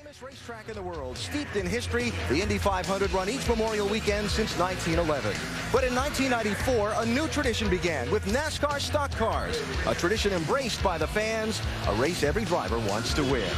famous racetrack in the world, steeped in history, the Indy 500 run each Memorial Weekend since 1911. But in 1994, a new tradition began with NASCAR stock cars, a tradition embraced by the fans, a race every driver wants to win.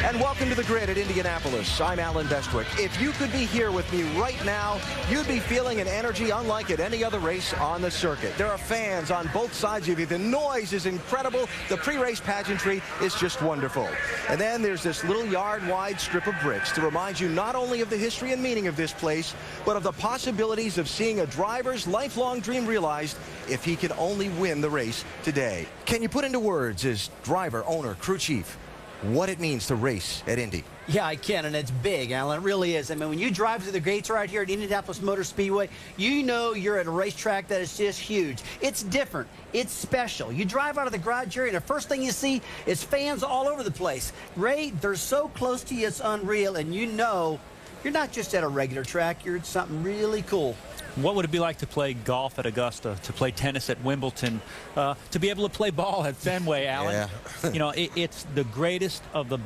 And welcome to the grid at Indianapolis. I'm Alan Bestwick. If you could be here with me right now, you'd be feeling an energy unlike at any other race on the circuit. There are fans on both sides of you. The noise is incredible. The pre-race pageantry is just wonderful. And then there's this little yard-wide strip of bricks to remind you not only of the history and meaning of this place, but of the possibilities of seeing a driver's lifelong dream realized if he can only win the race today. Can you put into words, as driver, owner, crew chief, what it means to race at Indy? Yeah, I can, and it's big, Alan. It really is. I mean, when you drive through the gates right here at Indianapolis Motor Speedway, you know you're at a racetrack that is just huge. It's different. It's special. You drive out of the garage area, and the first thing you see is fans all over the place. Ray, they're so close to you, it's unreal, and you know you're not just at a regular track. You're at something really cool. What would it be like to play golf at Augusta, to play tennis at Wimbledon, to be able to play ball at Fenway, Alan? Yeah. You know, it's the greatest of the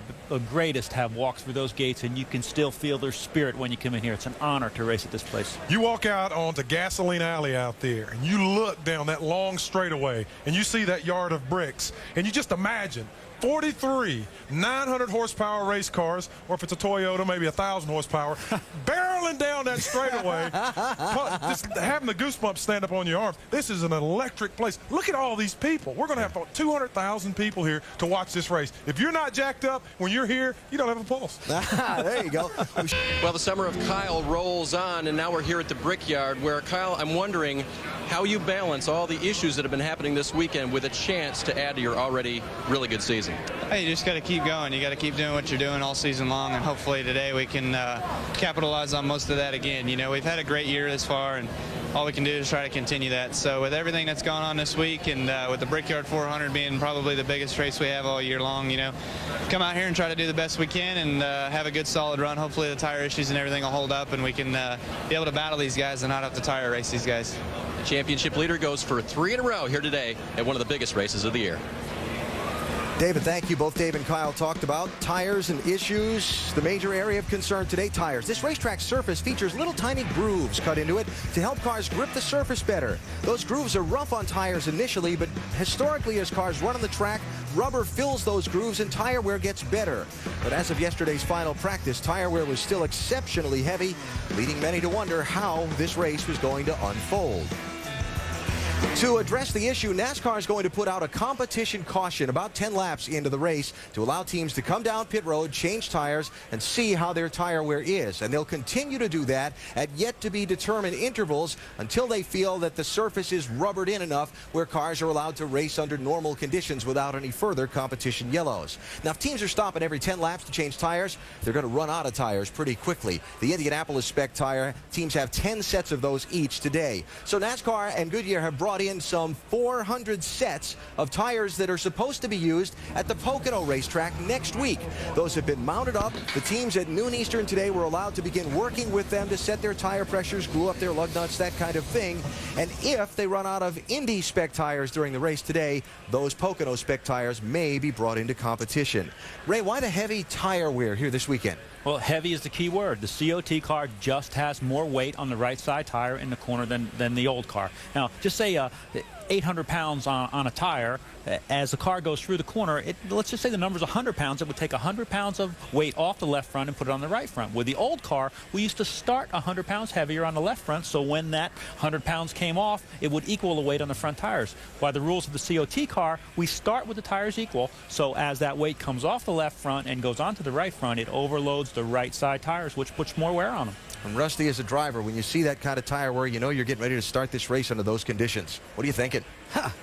greatest have walked through those gates, and you can still feel their spirit when you come in here. It's an honor to race at this place. You walk out onto Gasoline Alley out there, and you look down that long straightaway, and you see that yard of bricks, and you just imagine 43 900 horsepower race cars, or if it's a Toyota, maybe 1,000 horsepower, barreling down that straightaway, just having the goosebumps stand up on your arms. This is an electric place. Look at all these people. We're going to have 200,000 people here to watch this race. If you're not jacked up when you're here, you don't have a pulse. There you go. Well, the summer of Kyle rolls on, and now we're here at the Brickyard, where, Kyle, I'm wondering how you balance all the issues that have been happening this weekend with a chance to add to your already really good season. Hey, you just got to keep going. You got to keep doing what you're doing all season long, and hopefully today we can capitalize on most of that again. You know, we've had a great year this far, and all we can do is try to continue that. So with everything that's gone on this week, and with the Brickyard 400 being probably the biggest race we have all year long, you know, come out here and try to do the best we can and have a good solid run. Hopefully the tire issues and everything will hold up, and we can be able to battle these guys and not have to tire race these guys. The championship leader goes for 3 in a row here today at one of the biggest races of the year. David, thank you. Both Dave and Kyle talked about tires and issues. The major area of concern today, tires. This racetrack surface features little tiny grooves cut into it to help cars grip the surface better. Those grooves are rough on tires initially, but historically as cars run on the track, rubber fills those grooves and tire wear gets better. But as of yesterday's final practice, tire wear was still exceptionally heavy, leading many to wonder how this race was going to unfold. To address the issue, NASCAR is going to put out a competition caution about 10 laps into the race to allow teams to come down pit road, change tires, and see how their tire wear is. And they'll continue to do that at yet-to-be-determined intervals until they feel that the surface is rubbered in enough where cars are allowed to race under normal conditions without any further competition yellows. Now, if teams are stopping every 10 laps to change tires, they're going to run out of tires pretty quickly. The Indianapolis Spec Tire teams have 10 sets of those each today. So NASCAR and Goodyear have brought in some 400 sets of tires that are supposed to be used at the Pocono racetrack next week. Those have been mounted up. The teams at noon Eastern today were allowed to begin working with them to set their tire pressures, glue up their lug nuts, that kind of thing. And if they run out of Indy Spec tires during the race today, those Pocono Spec tires may be brought into competition. Ray, why the heavy tire wear here this weekend? Well, heavy is the key word. The COT car just has more weight on the right side tire in the corner than the old car. Now, just say 800 pounds on a tire. As the car goes through the corner, let's just say the number's 100 pounds. It would take 100 pounds of weight off the left front and put it on the right front. With the old car, we used to start 100 pounds heavier on the left front, so when that 100 pounds came off, it would equal the weight on the front tires. By the rules of the COT car, we start with the tires equal, so as that weight comes off the left front and goes onto the right front, it overloads the right side tires, which puts more wear on them. And Rusty, as a driver, when you see that kind of tire wear, you know you're getting ready to start this race under those conditions. What are you thinking?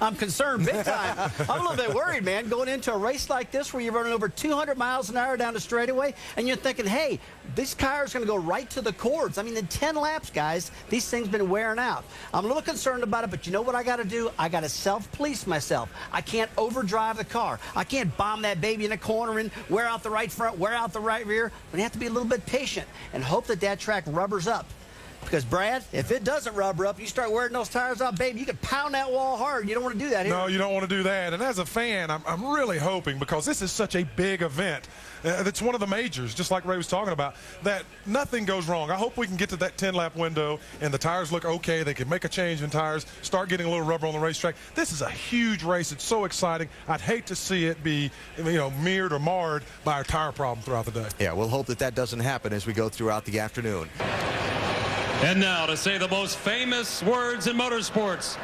I'm concerned big time. I'm a little bit worried, man, going into a race like this where you're running over 200 miles an hour down the straightaway, and you're thinking, hey, this car is going to go right to the cords. I mean, in 10 laps, guys, these things been wearing out. I'm a little concerned about it, but you know what I got to do? I got to self-police myself. I can't overdrive the car. I can't bomb that baby in the corner and wear out the right front, wear out the right rear. We have to be a little bit patient and hope that that track rubbers up. Because, Brad, if it doesn't rubber up, you start wearing those tires out, baby, you can pound that wall hard. You don't want to do that here. No, you don't want to do that. And as a fan, I'm really hoping, because this is such a big event, That's one of the majors, just like Ray was talking about, that nothing goes wrong. I hope we can get to that 10-lap window and the tires look okay. They can make a change in tires, start getting a little rubber on the racetrack. This is a huge race. It's so exciting. I'd hate to see it be, mirrored or marred by a tire problem throughout the day. Yeah, we'll hope that doesn't happen as we go throughout the afternoon. And now to say the most famous words in motorsports,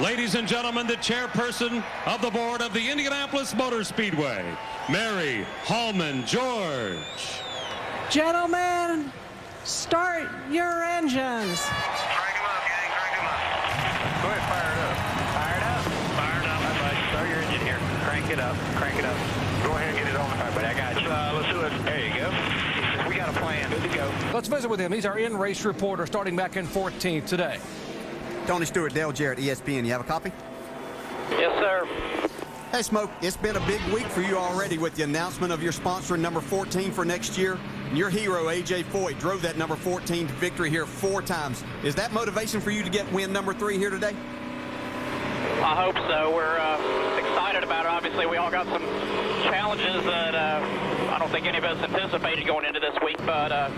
ladies and gentlemen, the chairperson of the board of the Indianapolis Motor Speedway, Mary Hallman George. Gentlemen, start your engines. Crank them up, gang, crank them up. Go ahead, fire it up. Fire it up. Fire it up. All right, start your engine here. Crank it up, crank it up. Go ahead and get it on. All right, buddy, I got you. Let's do it. There you go. We got a plan. Good to go. Let's visit with him. He's our in-race reporter starting back in 14th today. Tony Stewart, Dale Jarrett, ESPN. You have a copy? Yes, sir. Hey, Smoke, it's been a big week for you already with the announcement of your sponsor in number 14 for next year. And your hero, A.J. Foyt, drove that number 14 to victory here 4 times. Is that motivation for you to get win number 3 here today? I hope so. We're excited about it. Obviously, we all got some challenges that I don't think any of us anticipated going into this week, but I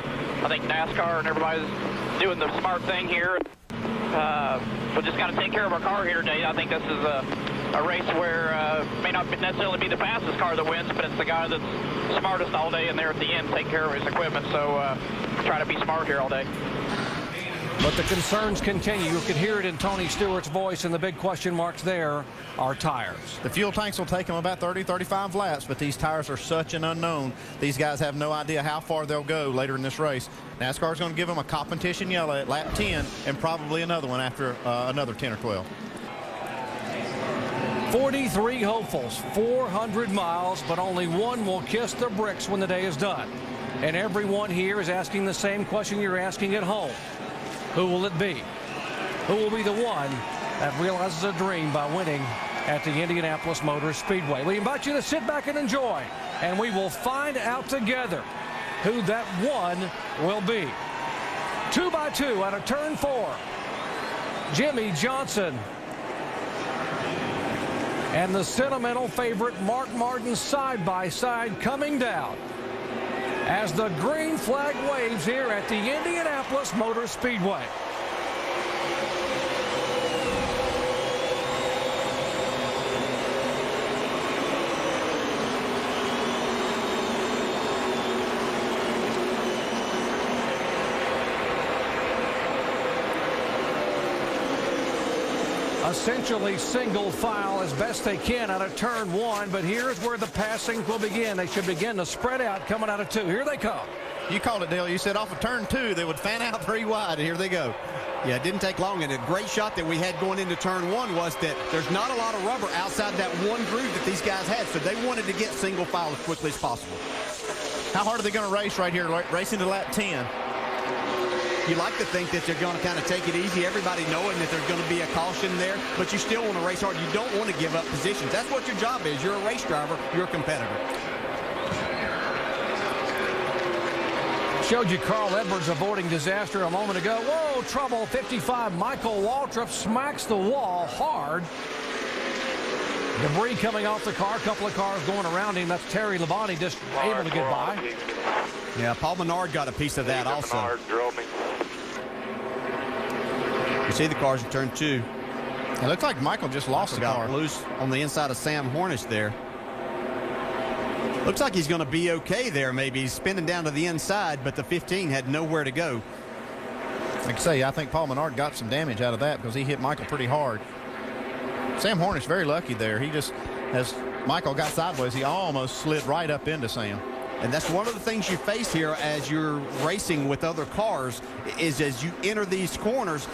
think NASCAR and everybody's doing the smart thing here. We just got to take care of our car here today. I think this is a race where may not necessarily be the fastest car that wins, but it's the guy that's smartest all day and there at the end take care of his equipment. So try to be smart here all day. But the concerns continue. You can hear it in Tony Stewart's voice, and the big question marks there are tires. The fuel tanks will take them about 30, 35 laps, but these tires are such an unknown. These guys have no idea how far they'll go later in this race. NASCAR's going to give them a competition yellow at lap 10 and probably another one after another 10 or 12. 43 hopefuls, 400 miles, but only one will kiss the bricks when the day is done. And everyone here is asking the same question you're asking at home. Who will it be? Who will be the one that realizes a dream by winning at the Indianapolis Motor Speedway? We invite you to sit back and enjoy, and we will find out together who that one will be. 2 by 2 out of turn 4. Jimmy Johnson and the sentimental favorite Mark Martin side by side coming down as the green flag waves here at the Indianapolis Motor Speedway. Essentially single file as best they can out of turn 1, but here's where the passing will begin. They should begin to spread out coming out of 2. Here they come. You called it, Dale. You said off of turn 2 they would fan out 3 wide, and here they go. Yeah, it didn't take long, and a great shot that we had going into turn 1 was that there's not a lot of rubber outside that one groove that these guys had, so they wanted to get single file as quickly as possible. How hard are they going to race right here, racing to lap 10? You like to think that they're going to kind of take it easy, everybody knowing that there's going to be a caution there, but you still want to race hard. You don't want to give up positions. That's what your job is. You're a race driver. You're a competitor. Showed you Carl Edwards avoiding disaster a moment ago. Whoa, trouble. 55. Michael Waltrip smacks the wall hard. Debris coming off the car. A couple of cars going around him. That's Terry Labonte just able to get by. Yeah, Paul Menard got a piece of that also. Menard drove me. You see the cars in turn 2. It looks like Michael just lost the car. Loose on the inside of Sam Hornish there. Looks like he's going to be okay there maybe. He's spinning down to the inside, but the 15 had nowhere to go. Like I say, I think Paul Menard got some damage out of that because he hit Michael pretty hard. Sam Hornish very lucky there. He just, as Michael got sideways, he almost slid right up into Sam. And that's one of the things you face here as you're racing with other cars is as you enter these corners,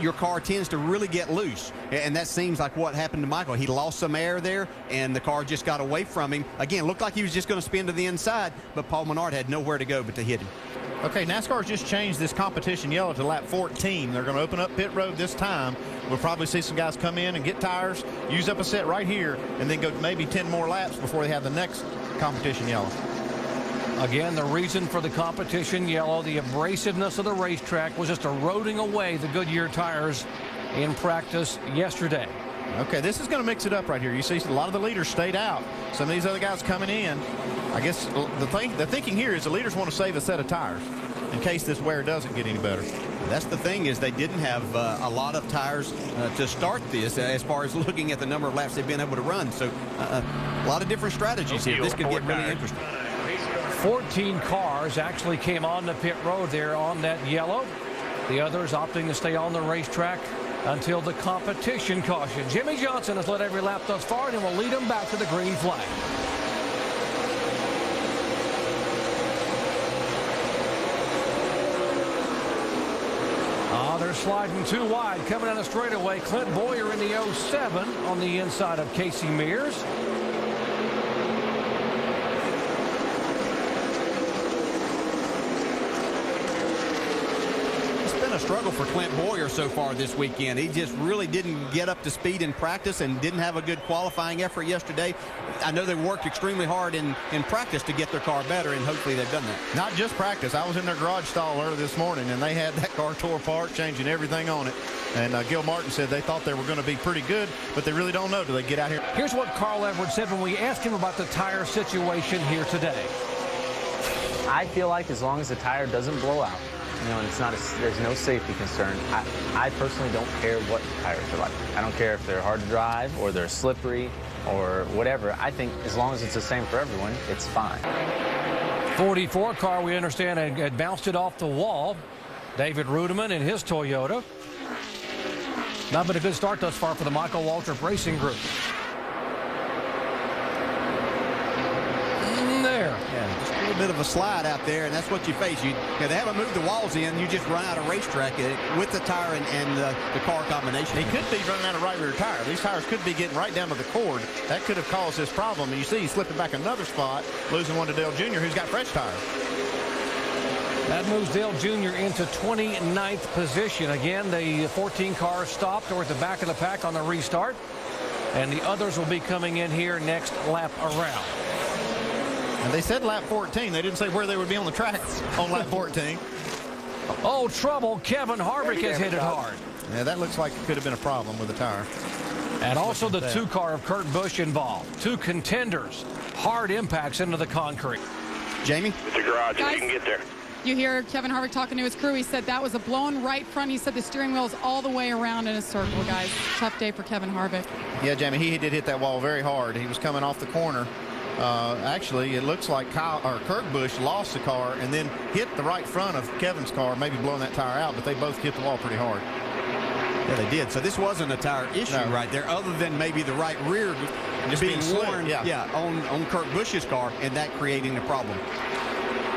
your car tends to really get loose. And that seems like what happened to Michael. He lost some air there, and the car just got away from him. Again, looked like he was just going to spin to the inside, but Paul Menard had nowhere to go but to hit him. Okay, NASCAR's just changed this competition yellow to lap 14. They're going to open up pit road this time. We'll probably see some guys come in and get tires, use up a set right here, and then go maybe 10 more laps before they have the next competition yellow. Again, the reason for the competition yellow, the abrasiveness of the racetrack was just eroding away the Goodyear tires in practice yesterday. Okay, this is going to mix it up right here. You see a lot of the leaders stayed out. Some of these other guys coming in. I guess the thinking here is the leaders want to save a set of tires in case this wear doesn't get any better. That's the thing, is they didn't have a lot of tires to start this as far as looking at the number of laps they've been able to run. So a lot of different strategies here. This could get really interesting. 14 cars actually came on the pit road there on that yellow. The others opting to stay on the racetrack until the competition caution. Jimmy Johnson has led every lap thus far, and will lead them back to the green flag. They're sliding too wide. Coming down the straightaway, Clint Boyer in the 07 on the inside of Casey Mears. Struggle for Clint Boyer so far this weekend. He just really didn't get up to speed in practice and didn't have a good qualifying effort yesterday. I know they worked extremely hard in practice to get their car better, and hopefully they've done that. Not just practice. I was in their garage stall early this morning, and they had that car tore apart, changing everything on it. And Gil Martin said they thought they were going to be pretty good, but they really don't know till they get out here. Here's what Carl Edwards said when we asked him about the tire situation here today. I feel like as long as the tire doesn't blow out, and it's not there's no safety concern. I personally don't care what the tires are like. I don't care if they're hard to drive or they're slippery or whatever. I think as long as it's the same for everyone, it's fine. 44 car, we understand, had bounced it off the wall. David Rudeman and his Toyota. Not been a good start thus far for the Michael Waltrip Racing Group. There. Yeah, just a little bit of a slide out there, and that's what you face. They haven't moved the walls in. You just run out of racetrack with the tire and the car combination. He could be running out of right rear tire. These tires could be getting right down to the cord. That could have caused this problem. And you see he's slipping back another spot, losing one to Dale Jr., who's got fresh tires. That moves Dale Jr. into 29th position. Again, the 14 cars stopped or at the back of the pack on the restart. And the others will be coming in here next lap around. And they said lap 14. They didn't say where they would be on the track on lap 14. Oh, trouble. Kevin Harvick has hit it hard. Yeah, that looks like it could have been a problem with the tire. And also the 2-car of Kurt Busch involved. 2 contenders. Hard impacts into the concrete. Jamie? It's a garage. Guys, you can get there. You hear Kevin Harvick talking to his crew. He said that was a blown right front. He said the steering wheel is all the way around in a circle, guys. Tough day for Kevin Harvick. Yeah, Jamie, he did hit that wall very hard. He was coming off the corner. Actually, it looks like Kurt Busch lost the car and then hit the right front of Kevin's car, maybe blowing that tire out, but they both hit the wall pretty hard. Yeah, they did. So this wasn't a tire issue right there, other than maybe the right rear just being worn on Kurt Busch's car, and that creating a problem.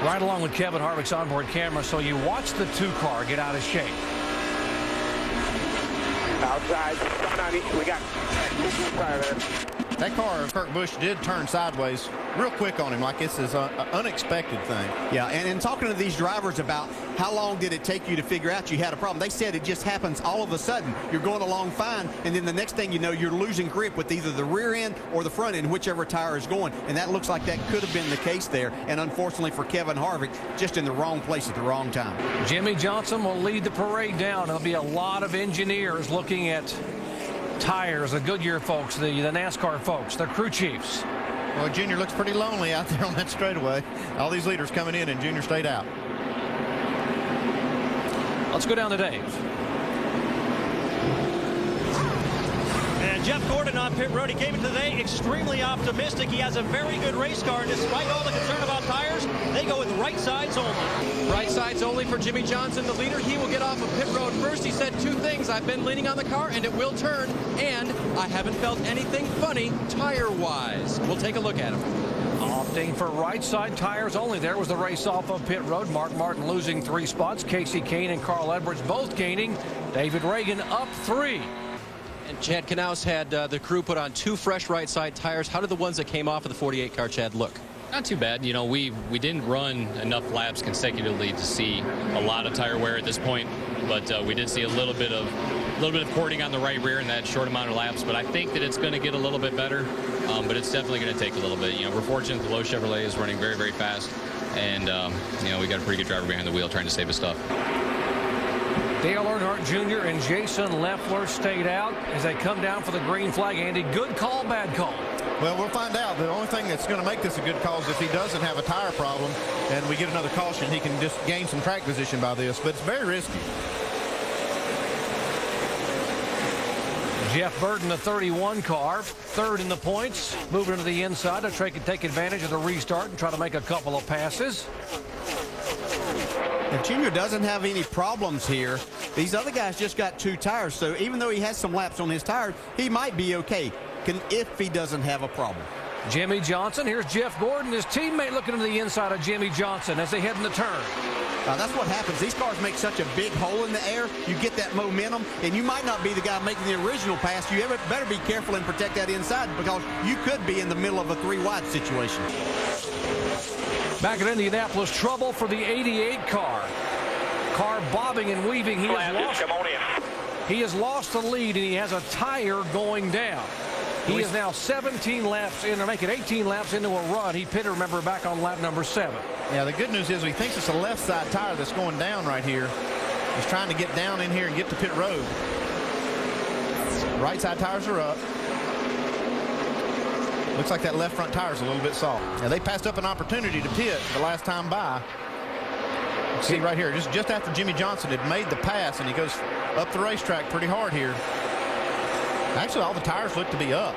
Right along with Kevin Harvick's onboard camera, so you watch the 2-car get out of shape. Outside, coming on you. We got tire there. That car, Kurt Busch, did turn sideways real quick on him, like this is an unexpected thing. Yeah, and in talking to these drivers about how long did it take you to figure out you had a problem, they said it just happens all of a sudden. You're going along fine, and then the next thing you know, you're losing grip with either the rear end or the front end, whichever tire is going. And that looks like that could have been the case there. And unfortunately for Kevin Harvick, just in the wrong place at the wrong time. Jimmy Johnson will lead the parade down. There'll be a lot of engineers looking at tires, the Goodyear folks, the NASCAR folks, the crew chiefs. Well, Junior looks pretty lonely out there on that straightaway. All these leaders coming in, and Junior stayed out. Let's go down to Dave. And Jeff Gordon on pit road. He came in today extremely optimistic. He has a very good race car. Despite all the concern about tires, they go with right sides only. Right sides only for Jimmy Johnson, the leader. He will get off of pit road first. He said 2 things. I've been leaning on the car, and it will turn. And I haven't felt anything funny tire-wise. We'll take a look at him. Opting for right side tires only. There was the race off of pit road. Mark Martin losing 3 spots. Casey Kane and Carl Edwards both gaining. David Reagan up 3. And Chad Knaus had the crew put on 2 fresh right side tires. How did the ones that came off of the 48 car, Chad, look? Not too bad. You know, we didn't run enough laps consecutively to see a lot of tire wear at this point, but we did see a little bit of cording on the right rear in that short amount of laps. But I think that it's going to get a little bit better, but it's definitely going to take a little bit. You know, we're fortunate the Lowe Chevrolet is running very, very fast, and you know, we got a pretty good driver behind the wheel trying to save his stuff. Dale Earnhardt Jr. and Jason Leffler stayed out as they come down for the green flag. Andy, good call, bad call? Well, we'll find out. The only thing that's going to make this a good call is if he doesn't have a tire problem and we get another caution, he can just gain some track position by this. But it's very risky. Jeff Burton, the 31 car, third in the points, moving to the inside to try to take advantage of the restart and try to make a couple of passes. If Junior doesn't have any problems here, these other guys just got 2 tires, so even though he has some laps on his tire, he might be okay if he doesn't have a problem. Jimmy Johnson, here's Jeff Gordon, his teammate looking to the inside of Jimmy Johnson as they head in the turn. That's what happens. These cars make such a big hole in the air. You get that momentum, and you might not be the guy making the original pass. You better be careful and protect that inside because you could be in the middle of a 3-wide situation. Back at Indianapolis, trouble for the 88 car. Car bobbing and weaving. He has lost the lead, and he has a tire going down. He is now 17 laps in, or making 18 laps into a run. He pitted, remember, back on lap number 7. Yeah, the good news is he thinks it's a left side tire that's going down right here. He's trying to get down in here and get to pit road. Right side tires are up. Looks like that left front tire is a little bit soft. Now, they passed up an opportunity to pit the last time by. See right here, just after Jimmy Johnson had made the pass, and he goes up the racetrack pretty hard here. Actually, all the tires look to be up.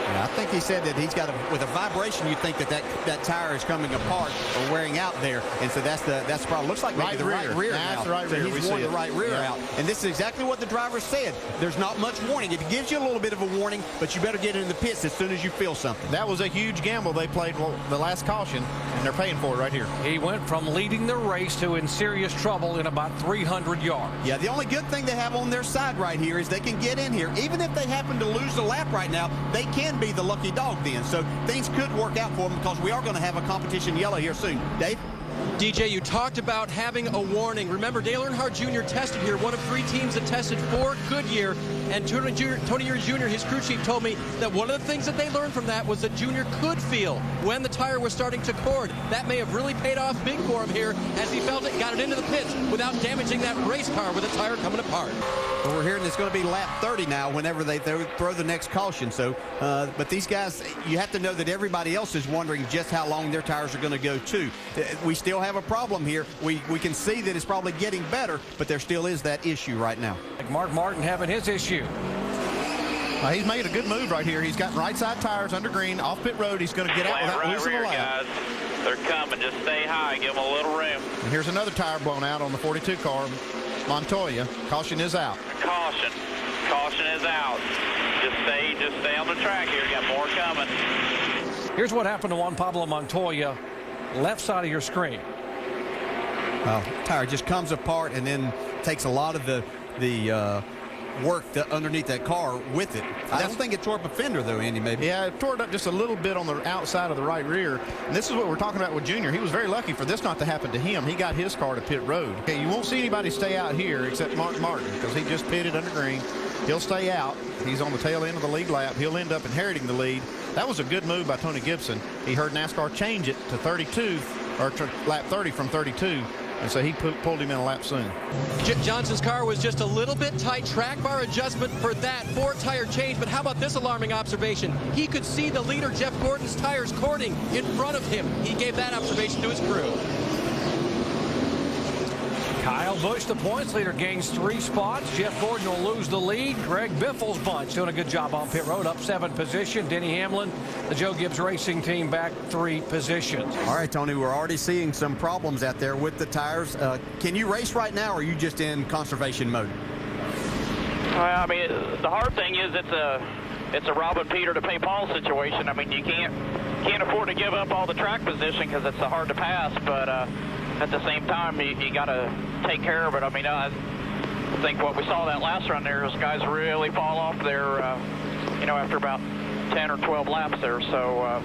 Yeah, I think he said that he's got with a vibration, you think that tire is coming apart or wearing out there, and so that's the problem. Looks like maybe the right rear now. That's the right rear. So he's worn the right rear out, and this is exactly what the driver said. There's not much warning. It gives you a little bit of a warning, but you better get in the pits as soon as you feel something. That was a huge gamble they played the last caution, and they're paying for it right here. He went from leading the race to in serious trouble in about 300 yards. Yeah, the only good thing they have on their side right here is they can get in here. Even if they happen to lose the lap right now, they can be the lucky dog then. So things could work out for them because we are going to have a competition yellow here soon. Dave? DJ, you talked about having a warning. Remember, Dale Earnhardt Jr. tested here, one of 3 teams that tested for Goodyear. And Tony Year Jr., his crew chief, told me that one of the things that they learned from that was that Junior could feel when the tire was starting to cord. That may have really paid off big for him here as he felt it, got it into the pits without damaging that race car with the tire coming apart. Well, we're hearing it's going to be lap 30 now whenever they throw the next caution. So, but these guys, you have to know that everybody else is wondering just how long their tires are going to go too. We still have a problem here. We can see that it's probably getting better, but there still is that issue right now. Like Mark Martin having his issue. He's made a good move right here. He's got right side tires under green, off pit road. He's going to get out without losing a lap. Guys. They're coming. Just stay high. Give them a little room. And here's another tire blown out on the 42 car, Montoya. Caution is out. Caution. Caution is out. Just stay on the track here. You got more coming. Here's what happened to Juan Pablo Montoya, left side of your screen. Tire just comes apart and then takes a lot of the work underneath that car with it. I don't think it tore up a fender, though, Andy, maybe. Yeah, it tore it up just a little bit on the outside of the right rear. And this is what we're talking about with Junior. He was very lucky for this not to happen to him. He got his car to pit road. Okay, you won't see anybody stay out here except Mark Martin because he just pitted under green. He'll stay out. He's on the tail end of the lead lap. He'll end up inheriting the lead. That was a good move by Tony Gibson. He heard NASCAR change it to 32, or to lap 30 from 32. And so he pulled him in a lap soon. Johnson's car was just a little bit tight. Track bar adjustment for that 4-tire change. But how about this alarming observation? He could see the leader, Jeff Gordon's tires cording in front of him. He gave that observation to his crew. Kyle Busch, the points leader, gains 3 spots. Jeff Gordon will lose the lead. Greg Biffle's bunch doing a good job on pit road, up 7 position. Denny Hamlin, the Joe Gibbs Racing Team, back 3 positions. All right, Tony, we're already seeing some problems out there with the tires. Can you race right now, or are you just in conservation mode? Well, I mean, the hard thing is it's a robbing Peter to pay Paul situation. I mean, you can't afford to give up all the track position because it's hard to pass, but at the same time, you got to take care of it. I mean, I think what we saw that last run there is guys really fall off there, after about 10 or 12 laps there. So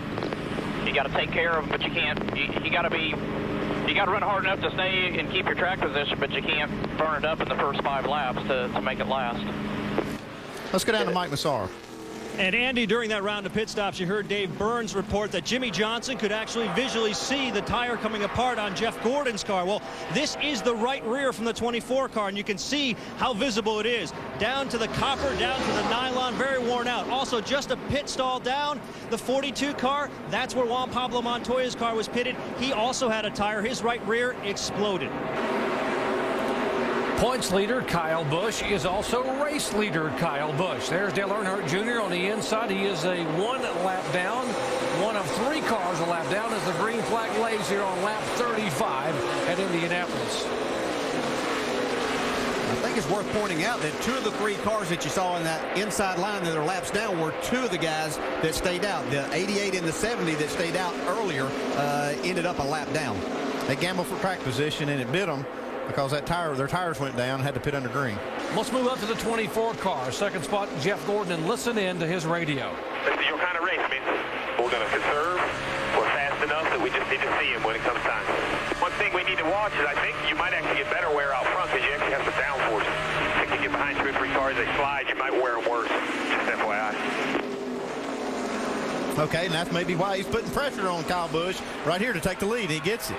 you got to take care of them, but you can't. You got to run hard enough to stay and keep your track position, but you can't burn it up in the first 5 laps to make it last. Let's go down to Mike Massar. And Andy, during that round of pit stops, you heard Dave Burns report that Jimmy Johnson could actually visually see the tire coming apart on Jeff Gordon's car. Well, this is the right rear from the 24 car, and you can see how visible it is. Down to the copper, down to the nylon, very worn out. Also, just a pit stall down, the 42 car, that's where Juan Pablo Montoya's car was pitted. He also had a tire. His right rear exploded. Points leader Kyle Busch is also race leader Kyle Busch. There's Dale Earnhardt Jr. on the inside. He is a 1 lap down. One of 3 cars a lap down as the green flag lays here on lap 35 at Indianapolis. I think it's worth pointing out that 2 of the 3 cars that you saw in that inside line that are laps down were 2 of the guys that stayed out. The 88 and the 70 that stayed out earlier ended up a lap down. They gambled for track position, and it bit them because their tires went down and had to pit under green. Let's move up to the 24 car. Second spot, Jeff Gordon, and listen in to his radio. This is your kind of race, man. We're going to conserve. We're fast enough that we just need to see him when it comes time. One thing we need to watch is I think you might actually get better wear out front because you actually have some downforce. If you get behind 2 or 3 cars, they slide, you might wear them worse. Just FYI. Okay, and that's maybe why he's putting pressure on Kyle Busch right here to take the lead. He gets it.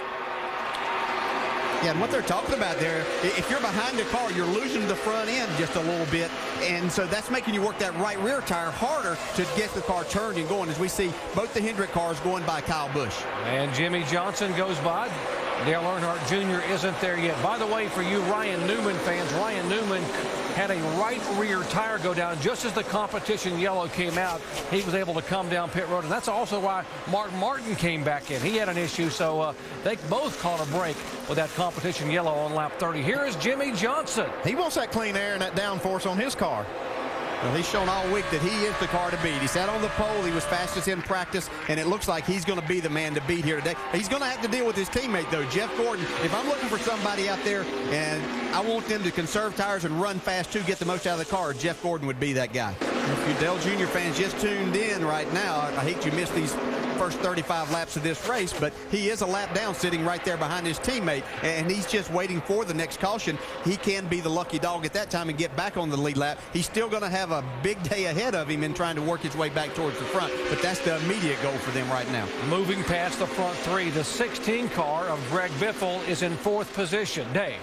Yeah, and what they're talking about there, if you're behind the car, you're losing the front end just a little bit. And so that's making you work that right rear tire harder to get the car turned and going, as we see both the Hendrick cars going by Kyle Busch. And Jimmy Johnson goes by. Dale Earnhardt Jr. isn't there yet. By the way, for you Ryan Newman fans, Ryan Newman had a right rear tire go down just as the competition yellow came out. He was able to come down pit road, and that's also why Mark Martin came back in. He had an issue, so they both caught a break with that competition yellow on lap 30. Here is Jimmy Johnson. He wants that clean air and that downforce on his car. Well, he's shown all week that he is the car to beat. He sat on the pole. He was fastest in practice, and it looks like he's going to be the man to beat here today. He's going to have to deal with his teammate, though, Jeff Gordon. If I'm looking for somebody out there and I want them to conserve tires and run fast, too, get the most out of the car, Jeff Gordon would be that guy. If you Dale Jr. fans just tuned in right now, I hate you missed these first 35 laps of this race, but he is a lap down sitting right there behind his teammate, and he's just waiting for the next caution. He can be the lucky dog at that time and get back on the lead lap. He's still going to have a big day ahead of him in trying to work his way back towards the front, but that's the immediate goal for them right now. Moving past the front 3, the 16 car of Greg Biffle is in 4th position. Dave.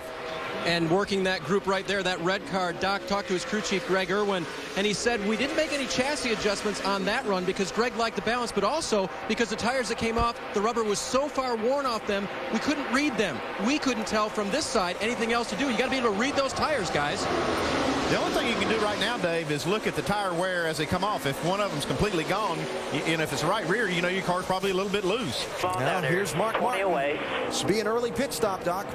And working that group right there, that red car, Doc talked to his crew chief, Greg Irwin, and he said we didn't make any chassis adjustments on that run because Greg liked the balance, but also because the tires that came off, the rubber was so far worn off them, we couldn't read them. We couldn't tell from this side anything else to do. You got to be able to read those tires, guys. The only thing you can do right now, Dave, is look at the tire wear as they come off. If one of them's completely gone, and if it's the right rear, you know your car's probably a little bit loose. Now here's Mark Martin. It's be an early pit stop, Doc.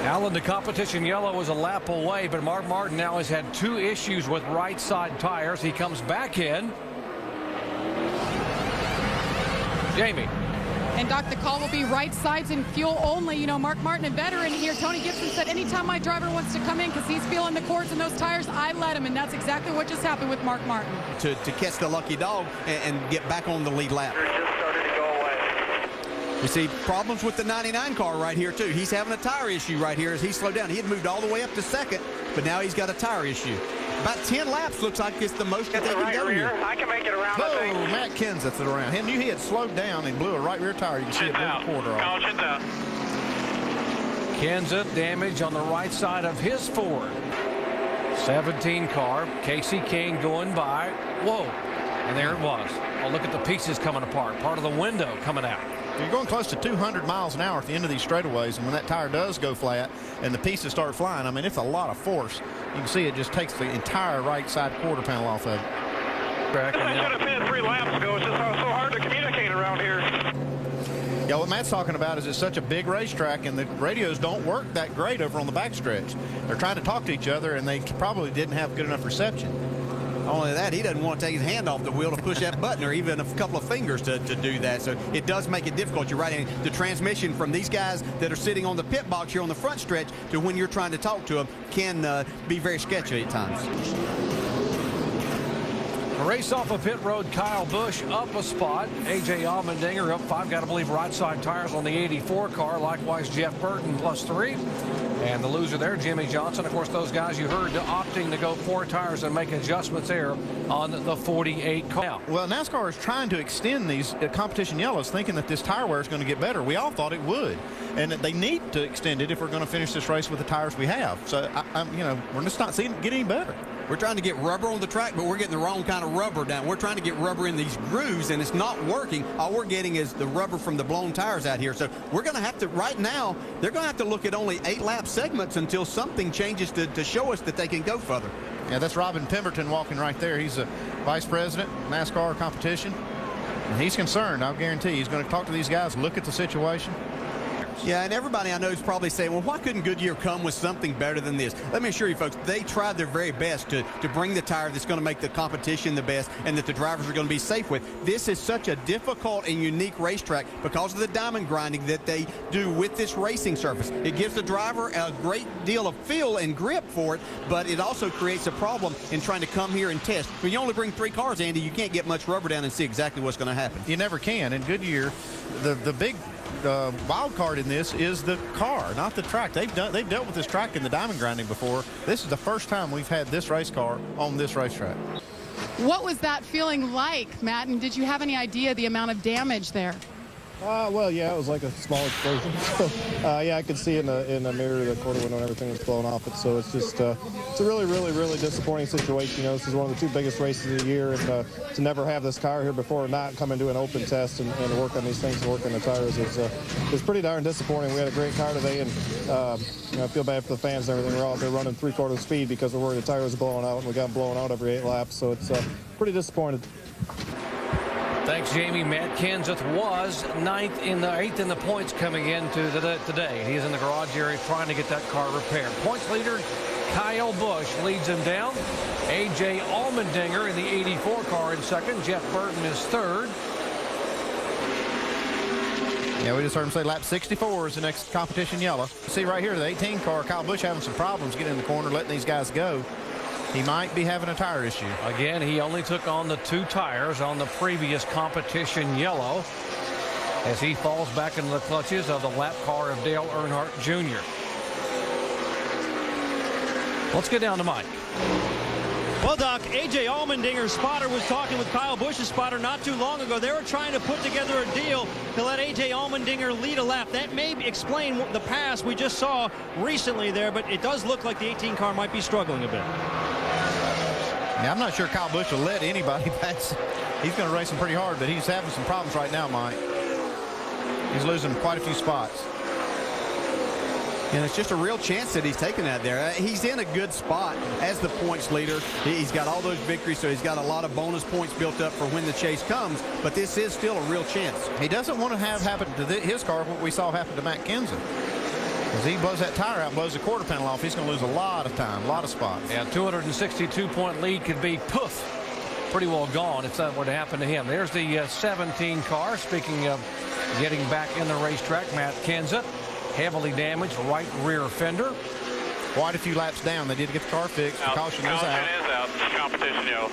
Alan, the competition yellow was a lap away, but Mark Martin now has had 2 issues with right side tires. He comes back in. Jamie. And, Doc, the call will be right sides and fuel only. You know, Mark Martin, a veteran here. Tony Gibson said anytime my driver wants to come in because he's feeling the cords in those tires, I let him. And that's exactly what just happened with Mark Martin. To catch the lucky dog and get back on the lead lap. Just started to go away. You see problems with the 99 car right here, too. He's having a tire issue right here as he slowed down. He had moved all the way up to 2nd, but now he's got a tire issue. About 10 laps looks like it's the most that they can go here. I can make it around, I think. Matt Kenseth it around. He knew he had slowed down and blew a right rear tire. You can see it blew the quarter off. Caution's out. Kenseth damage on the right side of his Ford. 17 car. Casey Kane going by. Whoa. And there it was. Oh, look at the pieces coming apart. Part of the window coming out. You're going close to 200 miles an hour at the end of these straightaways, and when that tire does go flat and the pieces start flying, I mean, it's a lot of force. You can see it just takes the entire right side quarter panel off of it. I should have been 3 laps ago. It's just so hard to communicate around here. Yeah, what Matt's talking about is it's such a big racetrack, and the radios don't work that great over on the backstretch. They're trying to talk to each other, and they probably didn't have good enough reception. Not only that, he doesn't want to take his hand off the wheel to push that button or even a couple of fingers to do that. So it does make it difficult. You're right. And the transmission from these guys that are sitting on the pit box here on the front stretch to when you're trying to talk to them can be very sketchy at times. A race off of pit road, Kyle Busch up a spot. A.J. Allmendinger up 5. Got to believe right side tires on the 84 car. Likewise, Jeff Burton +3. And the loser there, Jimmy Johnson. Of course, those guys you heard opting to go 4 tires and make adjustments there on the 48 car. Well, NASCAR is trying to extend these competition yellows, thinking that this tire wear is going to get better. We all thought it would, and they need to extend it if we're going to finish this race with the tires we have. So, we're just not seeing it get any better. We're trying to get rubber on the track, but we're getting the wrong kind of rubber down. We're trying to get rubber in these grooves, and it's not working. All we're getting is the rubber from the blown tires out here. So we're going to have to, right now, they're going to have to look at only 8-lap segments until something changes to show us that they can go further. Yeah, that's Robin Pemberton walking right there. He's a vice president, NASCAR competition. And he's concerned, I'll guarantee. He's going to talk to these guys, look at the situation. Yeah, and everybody I know is probably saying, well, why couldn't Goodyear come with something better than this? Let me assure you, folks, they tried their very best to bring the tire that's going to make the competition the best and that the drivers are going to be safe with. This is such a difficult and unique racetrack because of the diamond grinding that they do with this racing surface. It gives the driver a great deal of feel and grip for it, but it also creates a problem in trying to come here and test. When you only bring 3 cars, Andy, you can't get much rubber down and see exactly what's going to happen. You never can. In Goodyear, the big wild card in this is the car, not the track. They've dealt with this track in the diamond grinding before. This is the first time we've had this race car on this racetrack. What was that feeling like, Matt? And did you have any idea the amount of damage there? Well, yeah, it was like a small explosion. So, yeah, I could see in the mirror, the quarter window and everything was blown off it. So it's just, it's a really, really, really disappointing situation. You know, this is one of the 2 biggest races of the year, and to never have this car here before and not come into an open test and work on these things and work on the tires is pretty darn disappointing. We had a great car today, and I feel bad for the fans and everything. We're out there running 3/4 speed because we're worried the tires are blowing out, and we got blown out every 8 laps. So it's pretty disappointed. Thanks, Jamie. Matt Kenseth was 8th in the points coming into today. He's in the garage area trying to get that car repaired. Points leader Kyle Busch leads him down. A.J. Allmendinger in the 84 car in second. Jeff Burton is third. Yeah, we just heard him say lap 64 is the next competition yellow. See right here, the 18 car, Kyle Busch having some problems getting in the corner, letting these guys go. He might be having a tire issue. Again, he only took on the 2 tires on the previous competition yellow as he falls back into the clutches of the lap car of Dale Earnhardt Jr. Let's get down to Mike. Well, Doc, A.J. Allmendinger's spotter was talking with Kyle Busch's spotter not too long ago. They were trying to put together a deal to let A.J. Allmendinger lead a lap. That may explain the pass we just saw recently there, but it does look like the 18 car might be struggling a bit. Yeah, I'm not sure Kyle Busch will let anybody pass. He's going to race him pretty hard, but he's having some problems right now, Mike. He's losing quite a few spots. And it's just a real chance that he's taking that there. He's in a good spot as the points leader. He's got all those victories, so he's got a lot of bonus points built up for when the chase comes. But this is still a real chance. He doesn't want to have happen to his car what we saw happen to Matt Kenseth. As he blows that tire out, blows the quarter panel off, he's going to lose a lot of time, a lot of spots. Yeah, 262-point lead could be poof, pretty well gone if that were to happen to him. There's the 17 car. Speaking of getting back in the racetrack, Matt Kenseth. Heavily damaged right rear fender. Quite a few laps down. They did get the car fixed. The caution is out. Competition, yo.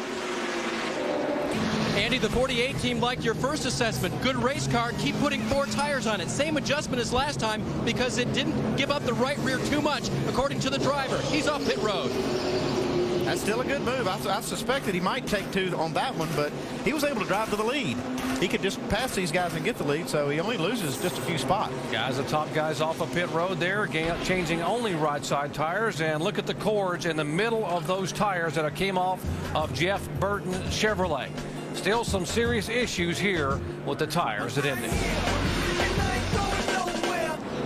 Andy, the 48 team liked your first assessment. Good race car. Keep putting 4 tires on it. Same adjustment as last time because it didn't give up the right rear too much, according to the driver. He's off pit road. That's still a good move. I suspected he might take 2 on that one, but he was able to drive to the lead. He could just pass these guys and get the lead, so he only loses just a few spots. Guys, the top guys off of pit road there, changing only right side tires, and look at the cords in the middle of those tires that came off of Jeff Burton Chevrolet. Still some serious issues here with the tires at Indy.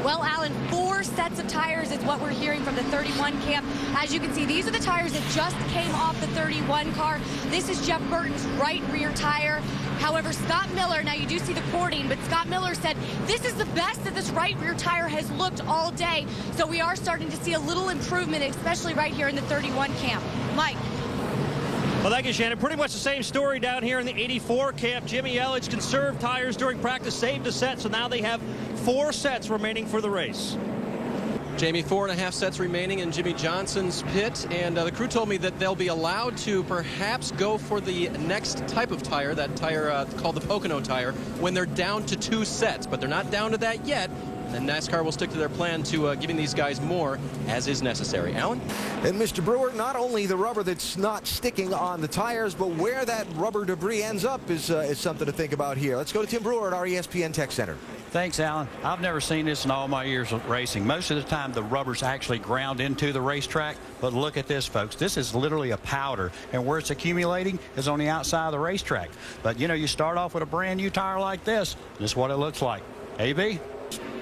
Well, Alan, 4 sets of tires is what we're hearing from the 31 camp. As you can see, these are the tires that just came off the 31 car. This is Jeff Burton's right rear tire. However, Scott Miller, now you do see the cording, but Scott Miller said this is the best that this right rear tire has looked all day. So we are starting to see a little improvement, especially right here in the 31 camp. Mike. Well, thank you, Shannon. Pretty much the same story down here in the 84 camp. Jimmy Elledge conserved tires during practice, saved a set, so now they have 4 sets remaining for the race. Jamie, 4.5 sets remaining in Jimmy Johnson's pit, and the crew told me that they'll be allowed to perhaps go for the next type of tire, that tire called the Pocono tire, when they're down to 2 sets, but they're not down to that yet. and NASCAR will stick to their plan to giving these guys more as is necessary. Alan? And Mr. Brewer, not only the rubber that's not sticking on the tires, but where that rubber debris ends up is something to think about here. Let's go to Tim Brewer at our ESPN Tech Center. Thanks, Alan. I've never seen this in all my years of racing. Most of the time, the rubber's actually ground into the racetrack. But look at this, folks. This is literally a powder. And where it's accumulating is on the outside of the racetrack. But, you know, you start off with a brand new tire like this. This is what it looks like. AB?